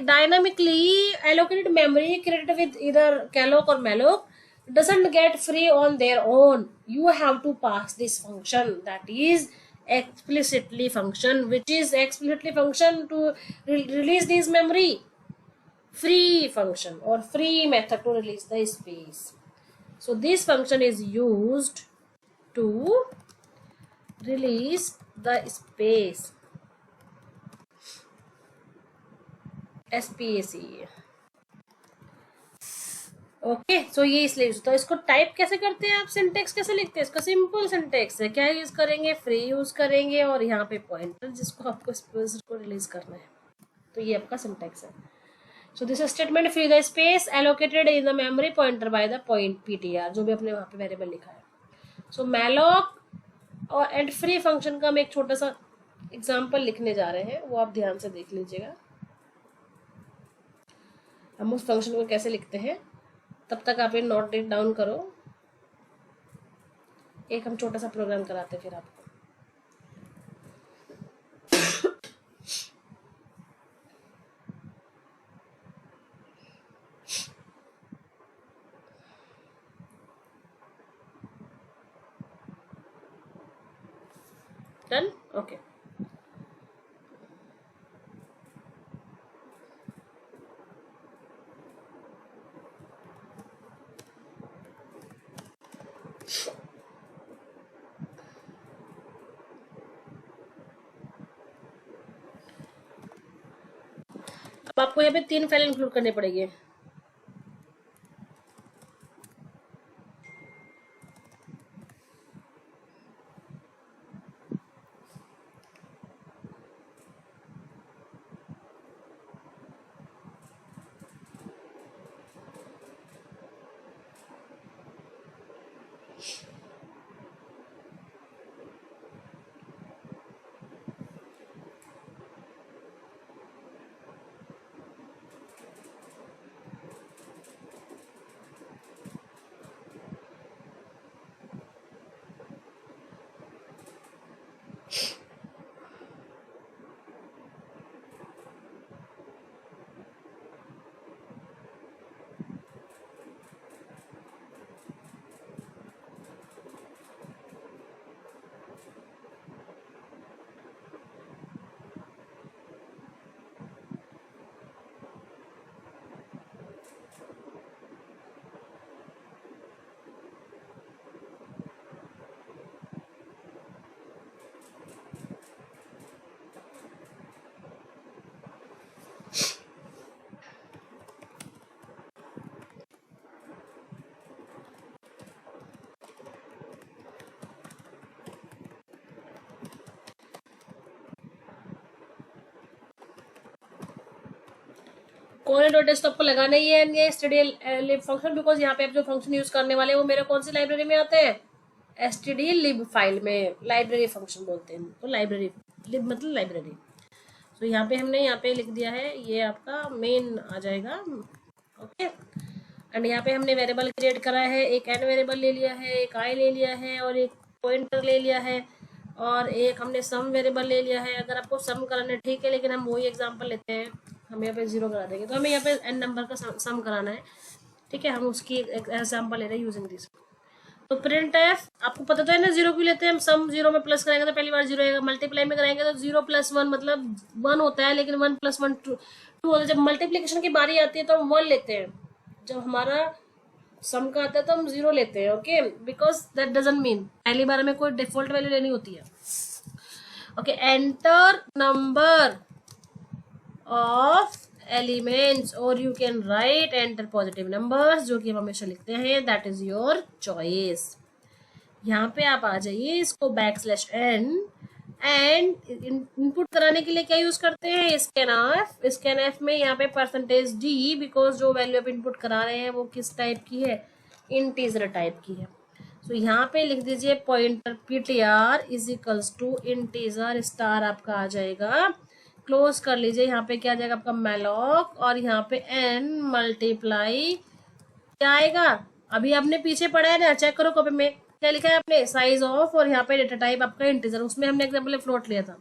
dynamically allocated memory created with either calloc और malloc doesn't get free on their own. You have to pass this function, that is explicitly function, which is explicitly function to release this memory. Free function or free method to release the space. So this function is used to release the space. SPAC. Okay, so ये इसलिए. तो इसको type कैसे करते हैं आप? Syntax कैसे लिखते हैं? इसका सिंपल सिंटेक्स है. क्या यूज करेंगे? फ्री यूज करेंगे और यहाँ पे पॉइंटर जिसको आपको स्पेस को रिलीज करना है. तो ये आपका सिंटेक्स है. So this statement free the space allocated in the memory pointer by the point PTR, जो भी अपने वहाँ पे वेरिएबल लिखा है. सो मैलॉक और एंड फ्री फंक्शन का हम एक छोटा सा एग्जाम्पल लिखने जा रहे हैं, वो आप ध्यान से देख लीजिएगा. हम उस फंक्शन को कैसे लिखते हैं, तब तक आप ये नोट डाउन करो. एक हम छोटा सा प्रोग्राम कराते हैं फिर आपको. डन. ओके, अब आपको यहाँ पे 3 फाइल इंक्लूड करनी पड़ेगी. कॉलन डॉट एस तो आपको लगाना ही है ये stdlib फंक्शन, बिकॉज यहाँ पे आप जो फंक्शन यूज करने वाले हैं वो मेरे कौन सी लाइब्रेरी में आते हैं, stdlib फाइल में, लाइब्रेरी फंक्शन बोलते हैं तो लाइब्रेरी, लिब मतलब लाइब्रेरी। तो यहाँ पे हमने यहाँ पे लिख दिया है, ये आपका मेन आ जाएगा। ओके, एंड यहाँ पे हमने वेरिएबल क्रिएट करा है, एक एन वेरिएबल ले लिया है, एक आई ले लिया है और एक पॉइंटर ले लिया है और एक हमने सम वेरिएबल ले लिया है। अगर आपको सम कराना है ठीक है, लेकिन हम वही एग्जांपल लेते हैं, हम यहाँ पे 0 करा देंगे। तो हमें यहाँ पे एन नंबर का सम कराना है, ठीक है, हम उसकी एग्जाम्पल ले रहे हैं यूजिंग दिस। तो प्रिंट एफ, आपको पता तो है ना 0 क्यों लेते हैं हम, सम 0 में प्लस कराएंगे तो पहली बार 0 आएगा, मल्टीप्लाई में कराएंगे तो 0 + 1 मतलब 1 होता है, लेकिन 1 + 1 2 होता है। जब मल्टीप्लीकेशन की बारी आती है तो हम 1 लेते हैं, जब हमारा सम का आता है तो हम 0 लेते हैं। Okay, because that doesn't mean पहली बार हमें कोई डिफॉल्ट वैल्यू लेनी होती है। Okay, enter number of elements और you can write enter positive numbers, जो कि हम हमेशा लिखते हैं, दैट इज योर चॉइस। यहाँ पे आप आ जाइए, इसको \n एंड इनपुट कराने के लिए क्या यूज करते हैं, स्कैनफ। स्कैनफ में यहाँ पे %d, बिकॉज जो वैल्यू आप इनपुट करा रहे हैं वो किस टाइप की है, इंटीजर टाइप की है। तो यहाँ पे लिख दीजिए पॉइंटर ptr = इंटीजर स्टार आपका आ जाएगा, क्लोज कर लीजिए। यहाँ पे क्या आ जाएगा आपका मैलॉक, और यहाँ पे n मल्टीप्लाई क्या आएगा, अभी आपने पीछे पढ़ा है ना, चेक करो कॉपी में क्या लिखा है आपने, साइज ऑफ, और यहाँ पे डेटा टाइप आपका इंटीजर, उसमें हमने एग्जाम्पल फ्लोट लिया था,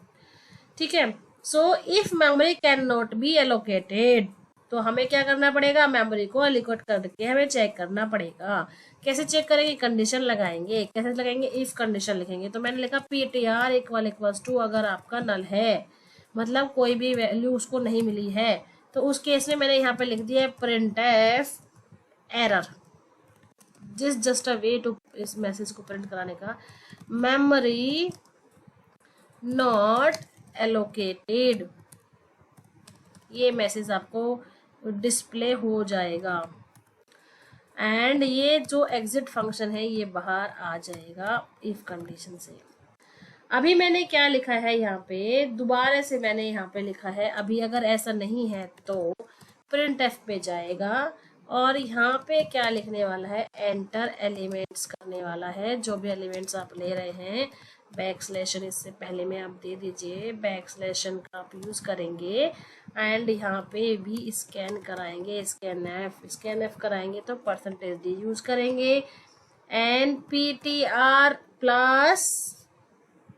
ठीक है। So if memory can not be allocated, तो हमें क्या करना पड़ेगा, मेमोरी को एलोकेट करके हमें चेक करना पड़ेगा। कैसे चेक करेंगे, कंडीशन लगाएंगे। कैसे लगाएंगे, इफ कंडीशन लिखेंगे। तो मैंने लिखा ptr == अगर आपका नल है, मतलब कोई भी वैल्यू उसको नहीं मिली है, तो उस केस में मैंने यहाँ पे लिख दिया है printf error, just a way to इस मैसेज को प्रिंट कराने का, मेमोरी नॉट एलोकेटेड, ये मैसेज आपको डिस्प्ले हो जाएगा एंड ये जो एग्जिट फंक्शन है ये बाहर आ जाएगा इफ कंडीशन से। अभी मैंने क्या लिखा है यहाँ पे, दोबारा से मैंने यहाँ पे लिखा है, अभी अगर ऐसा नहीं है तो प्रिंट एफ पे जाएगा और यहाँ पे क्या लिखने वाला है, एंटर एलिमेंट्स करने वाला है, जो भी एलिमेंट्स आप ले रहे हैं। \n इससे पहले में आप दे दीजिए, \n का आप यूज करेंगे एंड यहाँ पे भी स्कैन कराएंगे, स्कैन एफ कराएंगे तो %d यूज करेंगे एंड ptr प्लस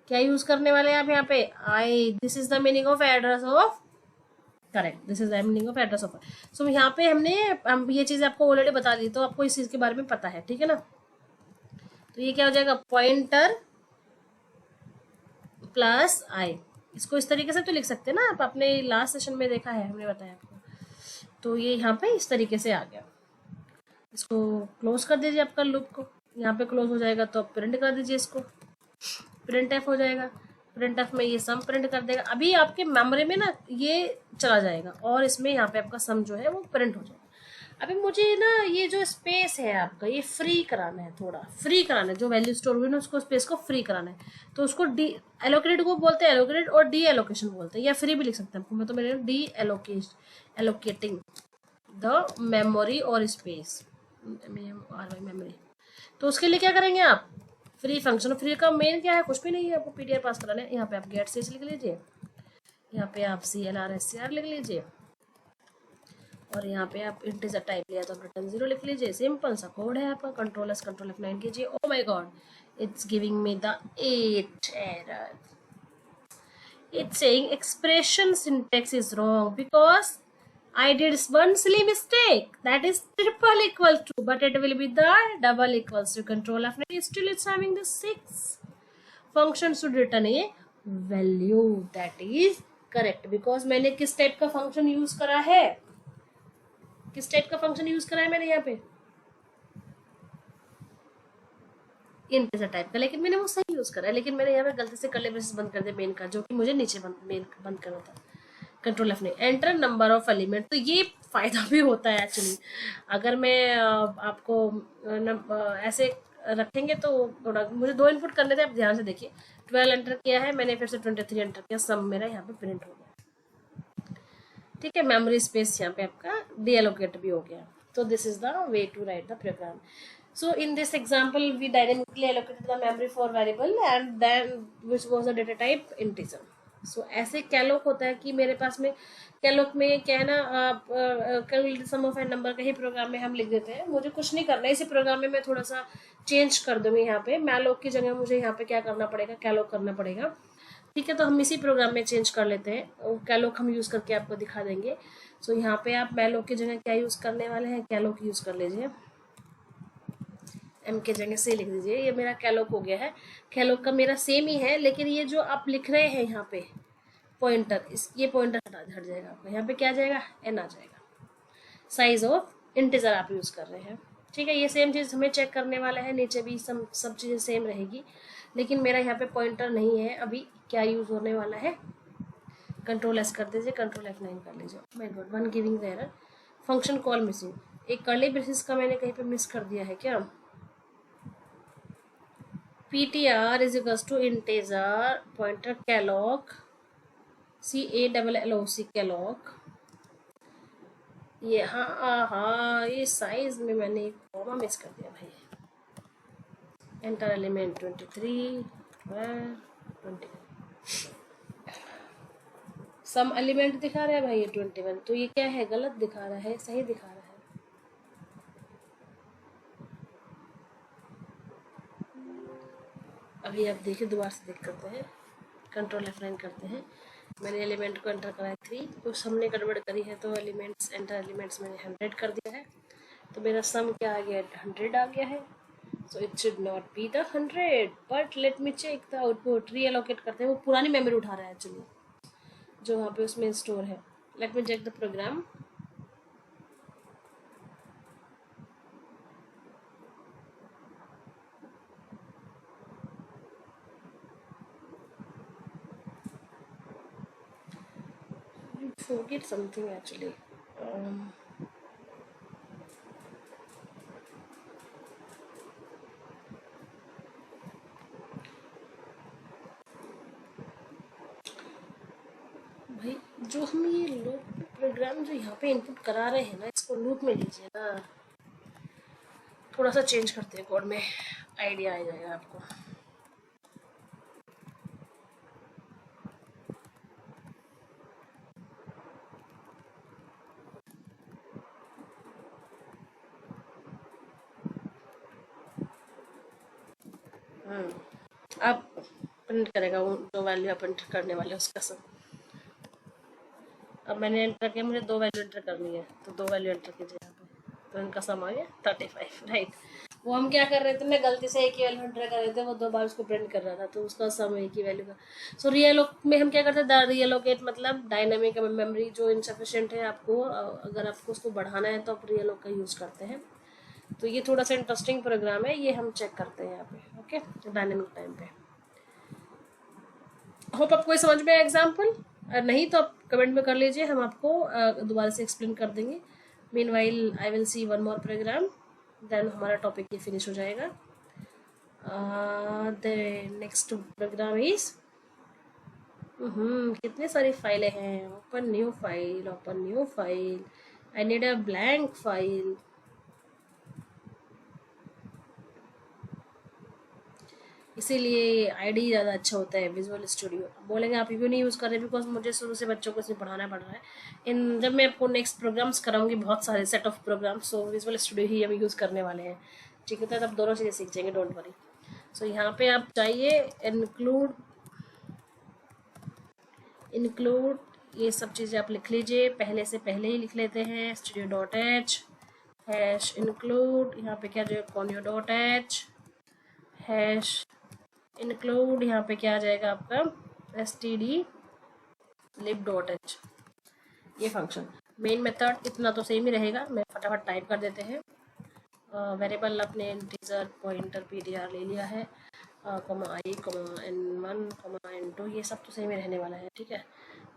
क्या यूज करने वाले हैं आप यहाँ पे, I, this is the meaning of address of, correct, this is the meaning of address of. So यहाँ पे हम ये चीज आपको ऑलरेडी बता दी, तो आपको इस चीज के बारे में पता है, ठीक है ना। तो ये क्या हो जाएगा, पॉइंटर प्लस आई, इसको इस तरीके से तो लिख सकते हैं ना आप, अपने लास्ट सेशन में देखा है, हमने बताया आपको। तो ये यहाँ पे इस तरीके से आ गया, इसको क्लोज कर दीजिए आपका लूप को, यहाँ पे क्लोज हो जाएगा तो प्रिंट कर दीजिए, इसको प्रिंट एफ हो जाएगा। प्रिंट एफ में ये सम प्रिंट कर देगा, अभी आपके मेमोरी में ना ये चला जाएगा और इसमें यहाँ पे आपका सम जो है वो प्रिंट हो जाएगा। अभी मुझे ना ये जो स्पेस है आपका ये फ्री कराना है, थोड़ा फ्री कराना है, जो वैल्यू स्टोर हुई ना उसको स्पेस को फ्री कराना है, तो उसको डी एलोकेटेड को बोलते हैं, एलोकेटेड और डी एलोकेशन बोलते हैं, या फ्री भी लिख सकते हैं आपको, मैं तो मेरे डी एलोकेटिंग द मेमोरी और स्पेस मेमोरी। तो उसके लिए क्या करेंगे आप, फ्री फंक्शन, फ्री का मेन क्या है, कुछ भी नहीं है, आपको ptr पास कराना है। यहाँ पे आप गेट ch लिख लीजिए, यहाँ पे आप clr लिख लीजिए और यहाँ पे आप इंटीजर टाइप लिया तो रिटर्न 0 लिख लीजिए। सिंपल सा कोड है आपका, कंट्रोल F9 कीजिए। Oh my God, it's giving me the 8th error, it's saying expression syntax is wrong because I did one silly mistake, that is =, but it will be the =. Control F9, still it's having the 6 function should return a value, that is correct, because मैंने किस type का function use करा है, किस type का function use करा है मैंने यहाँ पे, इंटीजर टाइप का, लेकिन मैंने वो सही यूज करा है, लेकिन मैंने यहाँ पे गलती से कर्ली ब्रेसेस बंद कर दिया मेन का, जो कि मुझे नीचे मेन बंद करना था। Control F9, enter number of element. तो ये फायदा भी होता है एक्चुअली, अगर मैं आपको ऐसे रखेंगे तो थोड़ा, मुझे 2 इनपुट करने थे, आप ध्यान से देखिए। 12 एंटर किया है मैंने, फिर से 23 एंटर किया, सम मेरा यहाँ पे प्रिंट हो गया। ठीक है, मेमोरी स्पेस यहाँ पे आपका डीएलोकेट भी हो गया. तो this is the way to write the program. So in this example, we dynamically allocated the memory for variable and then which was the data type integer. So ऐसे कैलोक होता है कि मेरे पास में कैलोक में क्या है ना, calculate sum of N number का ही प्रोग्राम में हम लिख देते हैं. मुझे कुछ नहीं करना है इसी प्रोग्राम में, मैं थोड़ा सा चेंज कर दूंगी यहाँ पे. मैलोक की जगह मुझे यहाँ पे क्या करना पड़ेगा, कैलोक करना पड़ेगा. ठीक है, तो हम इसी प्रोग्राम में चेंज कर लेते हैं. कैलोक हम यूज़ करके आपको दिखा देंगे. सो यहाँ पे आप मैलोक की जगह क्या यूज़ करने वाले हैं, कैलोक यूज़ कर लीजिए. एम के जगह से लिख दीजिए. ये मेरा कैलोक हो गया है. कैलोक का मेरा सेम ही है, लेकिन ये जो आप लिख रहे हैं यहाँ पे पॉइंटर, इस ये पॉइंटर हट जाएगा आपका. यहाँ पे क्या आ जाएगा, एन आ जाएगा. साइज ऑफ इंटीजर आप यूज़ कर रहे हैं. ठीक है, ये सेम चीज़ हमें चेक करने वाला है. नीचे भी सब चीज़ें सेम रहेगी, लेकिन मेरा यहाँ पे पॉइंटर नहीं है. अभी क्या यूज़ होने वाला है, कंट्रोल एस कर दीजिए, कंट्रोल F9 कर लीजिए. My God, one giving the error, function call missing. एक कर्ली ब्रेसेस का मैंने कहीं पे मिस कर दिया है क्या. ptr is equals to integer pointer calloc, CALLOC calloc. ये हाँ, ये साइज में मैंने एक कॉमा मिस कर दिया भाई. एंटर एलिमेंट 23 21, सम एलिमेंट दिखा रहा है भाई ये 21. तो ये क्या है, गलत दिखा रहा है, सही दिखा रहा है. अभी आप देखिए, दोबारा से देख करते हैं, कंट्रोल F9 करते हैं. मैंने एलिमेंट को एंटर कराया 3, कुछ हमने गड़बड़ करी है तो एलिमेंट्स, एंटर एलिमेंट्स मैंने 100 कर दिया है. तो मेरा सम क्या आ गया, 100 आ गया है. So it should not be the 100, but let me check the output. Reallocate करते हैं, वो पुरानी मेमोरी उठा रहा है एक्चुअली, जो वहाँ पे उसमें स्टोर है. Let me check the program. Forget something actually. भाई जो हम ये लूप प्रोग्राम जो यहाँ पे इनपुट करा रहे हैं ना, इसको लूप में लीजिए ना. थोड़ा सा चेंज करते हैं कोड में, आइडिया आ जाएगा आपको. अब प्रिंट करेगा वो जो वैल्यू आप एंटर करने वाले उसका सब. अब मैंने एंटर किया, मुझे 2 वैल्यू एंटर करनी है, तो 2 वैल्यू एंटर कीजिए यहाँ पे. तो इनका सम आ गया 35, राइट. वो हम क्या कर रहे थे, मैं गलती से एक ही वैल्यू एंटर कर रहे थे, वो 2 बार उसको प्रिंट कर रहा था, तो उसका सम एक ही वैल्यू का. सो रीएलोक में हम क्या करते हैं, रीएलोकेट मतलब डायनामिक मेमोरी जो इनसफिशिएंट है आपको, अगर आपको उसको बढ़ाना है तो आप रीएलोक का यूज़ करते हैं. तो ये थोड़ा सा इंटरेस्टिंग प्रोग्राम है, ये हम चेक करते हैं यहाँ पे. ओके, डायनामिक टाइम पे. होप आपको समझ में आया एग्जाम्पल. नहीं तो आप कमेंट में कर लीजिए, हम आपको दोबारा से एक्सप्लेन कर देंगे. Meanwhile I will see one more program, then हमारा टॉपिक ये फिनिश हो जाएगा. द नेक्स्ट प्रोग्राम इज, कितने सारी फाइलें हैं. Open new file, open new file. I need a blank file. इसीलिए आईडी ज़्यादा अच्छा होता है विजुअल स्टूडियो. बोलेंगे आप क्यों नहीं यूज़ कर रहे, बिकॉज मुझे शुरू से बच्चों को इसमें पढ़ाना पड़ रहा है. जब मैं आपको नेक्स्ट प्रोग्राम्स कराऊंगी, बहुत सारे set of programs, so Visual Studio ही हम यूज़ करने वाले हैं. ठीक है, तो आप दोनों चीज़ें सीख जाएंगे, डोंट वरी. सो यहाँ पे आप चाहिए इंक्लूड ये सब चीज़ें आप लिख लीजिए. पहले से पहले ही लिख लेते हैं, studio.h हैश इंक्लूड. यहाँ पे क्या जो conio.h हैश इंक्लूड. यहाँ पे क्या आ जाएगा आपका std lib.h. ये फंक्शन मेन मेथड इतना तो सेम ही रहेगा. मैं फटाफट टाइप कर देते हैं. वेरिएबल अपने इंटीजर पॉइंटर ptr ले लिया है, comma i comma n1 comma n2, ये सब तो सेम ही रहने वाला है. ठीक है,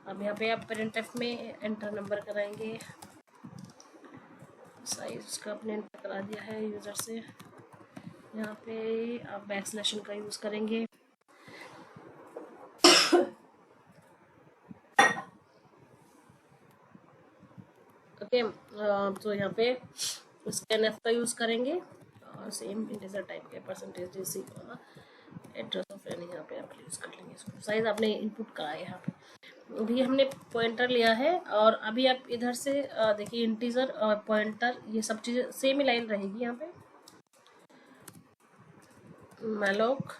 अब यहाँ पे आप printf में एंटर नंबर कराएंगे. साइज उसका आपने एंटर करा दिया है यूज़र से. यहाँ पे आप बैकस्लैश का यूज़ करेंगे. ओके, तो यहाँ पे स्कैनएफ का यूज़ करेंगे और सेम इंटीजर टाइप के परसेंटेज जैसी एड्रेस ऑफ एन यहाँ पे आप यूज़ कर लेंगे इसको। साइज आपने इनपुट करा है यहाँ पे, अभी हमने पॉइंटर लिया है और अभी आप इधर से देखिए इंटीजर और पॉइंटर ये सब चीज़ें सेम ही लाइन रहेगी यहाँ पे। मैलोक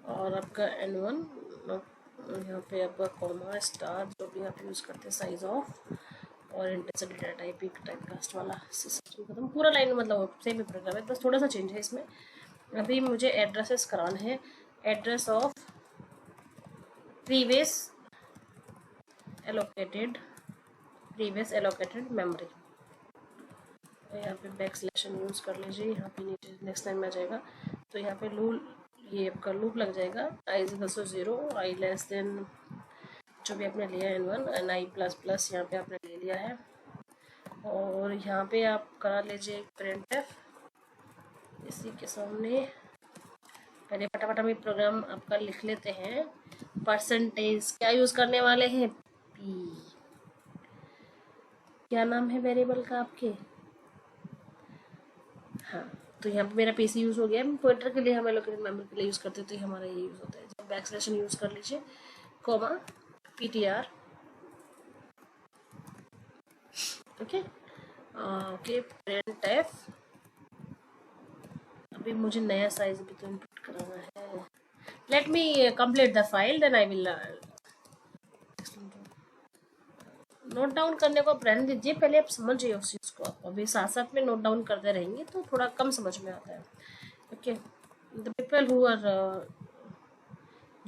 और आपका n1 यहाँ पे आपका कॉमा स्टार जो भी आप यूज़ करते हैं साइज ऑफ और इंटीजर डेटा टाइप एक टाइप कास्ट वाला सिस्टम खत्म, पूरा लाइन मतलब सेम ही प्रोग्राम है, बस थोड़ा सा चेंज है इसमें। अभी मुझे एड्रेसेस कराना है, address of previous allocated memory, यहाँ पे बैक स्लैशन यूज़ कर लीजिए, यहाँ पे नीचे नेक्स्ट टाइम में आ जाएगा। तो यहाँ पे ये आपका लूप लग जाएगा i = 0, i लेस देन जो भी आपने लिया n1 एंड i ++ यहाँ पे आपने ले लिया है। और यहाँ पे आप करा लीजिए printf इसी के सामने। पहले फटाफट हम प्रोग्राम आपका लिख लेते हैं। परसेंटेज क्या यूज़ करने वाले हैं, p, क्या नाम है वेरिएबल का आपके, हाँ, तो यहाँ पे मेरा पीसी यूज़ हो गया। पॉइंटर के लिए हम एलोकेटेड मेमोरी के लिए यूज़ करते हैं तो हमारा ये यूज़ होता है। जब बैक स्लैशन यूज़ कर लीजिए, कॉमा ptr, ओके printf। अभी मुझे नया साइज भी तो इनपुट कराना है। Let me complete the file then I will note down करने को आप रहने दीजिए, पहले आप समझिए उस चीज़ को। आप अभी साथ साथ में नोट डाउन करते रहेंगे तो थोड़ा कम समझ में आता है। Okay, the people who are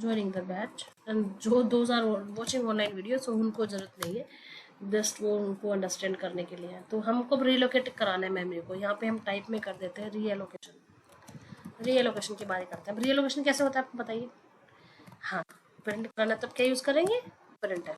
joining the batch and जो those are watching online video, so उनको ज़रूरत नहीं है, जस्ट वो उनको अंडरस्टैंड करने के लिए है। तो हमको रीलोकेट कराना है मेमोरी को, यहाँ पे हम टाइप में कर देते हैं रीएलोकेशन की बारी करते हैं। रीएलोकेशन कैसे होता है आपको बताइए। हाँ, प्रिंट कराना तब क्या यूज़ करेंगे, printf।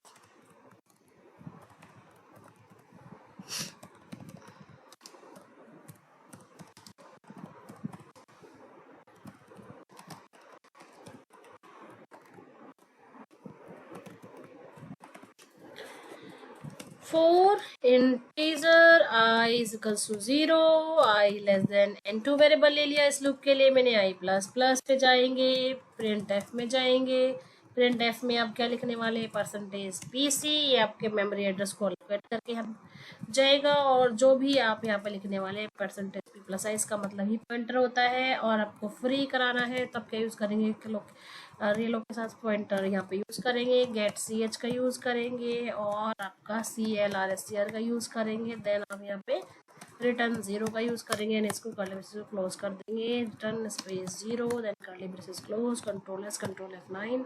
For integer i = 0, i less than n2 variable ले लिया इस लूप के लिए मैंने। i++ पे जाएंगे, printf में जाएंगे। printf में आप क्या लिखने वाले हैं, %pc, ये आपके मेमोरी एड्रेस को लोकेट करके हम जाएगा। और जो भी आप यहाँ पे लिखने वाले हैं %p+i, इसका मतलब ही पॉइंटर होता है। और आपको फ्री कराना है तब क्या यूज़ करेंगे, रिलो के साथ पॉइंटर यहाँ पे यूज़ करेंगे, गेट ch का यूज़ करेंगे और आपका clrstr का यूज़ करेंगे। देन आप यहाँ पे रिटर्न 0 का यूज़ करेंगे एंड इसको कर्ली ब्रेसेस क्लोज कर देंगे, return space 0, then curly braces close, control F9।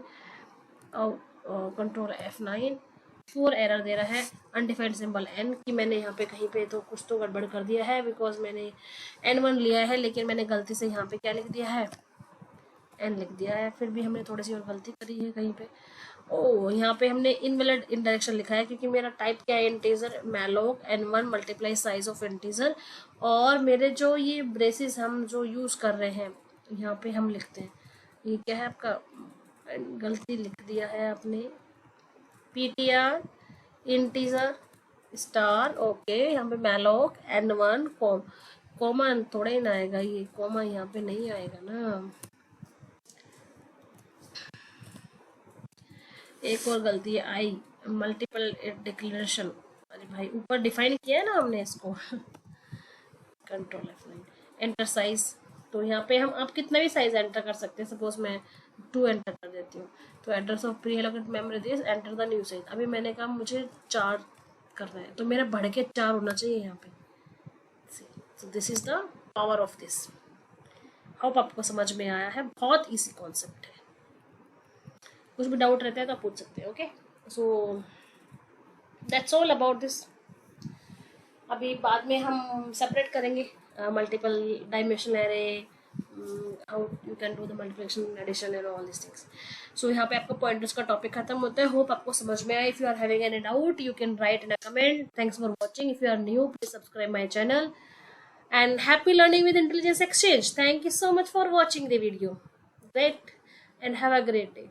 4 error दे रहा है, अनडिफाइंड सिंबल n की। मैंने यहाँ पे कहीं पे तो कुछ तो गड़बड़ कर दिया है, बिकॉज मैंने n1 लिया है लेकिन मैंने गलती से यहाँ पे क्या लिख दिया है, n लिख दिया है। फिर भी हमने थोड़ी सी और गलती करी है कहीं पे। ओह, यहाँ पे हमने इनवैलिड इंडायरेक्शन लिखा है क्योंकि मेरा टाइप क्या है, integer malloc n1 × size of integer. और मेरे जो ये ब्रेसेस हम जो यूज़ कर रहे हैं यहाँ पे हम लिखते हैं, ये क्या है आपका, गलती लिख दिया है आपने, ptr इंटीजर स्टार, ओके, यहाँ पे मैलोक n1 कॉमा थोड़ा ही ना आएगा, ये कॉमा यहाँ पे नहीं आएगा ना। एक और गलती है, आई मल्टीपल डिक्लेरेशन, अरे भाई ऊपर डिफाइन किया है ना हमने इसको। Control F9, enter size. तो यहाँ पे हम आप कितना भी साइज एंटर कर सकते हैं, सपोज मैं 2 एंटर कर देती हूँ। तो address of pre allocated memory this, enter the new size. अभी मैंने कहा मुझे 4 करना है तो मेरा बढ़ के 4 होना चाहिए यहाँ पे। सो this is the power of this. Hope आपको समझ में आया है, बहुत ईजी कॉन्सेप्ट है। कुछ भी डाउट रहता है तो आप पूछ सकते हैं। Okay, so that's all about this. अभी बाद में हम सेपरेट करेंगे multiple dimensional array, how you can do the multiplication, addition and all this things. So यहाँ पे आपका पॉइंटर्स का टॉपिक खत्म होता है। होप आपको समझ में आया। If you are having any doubt you can write in a comment. Thanks for watching. If you are new please subscribe my channel and happy learning with Intelligence Exchange. Thank you so much for watching the video. Great and have a great day.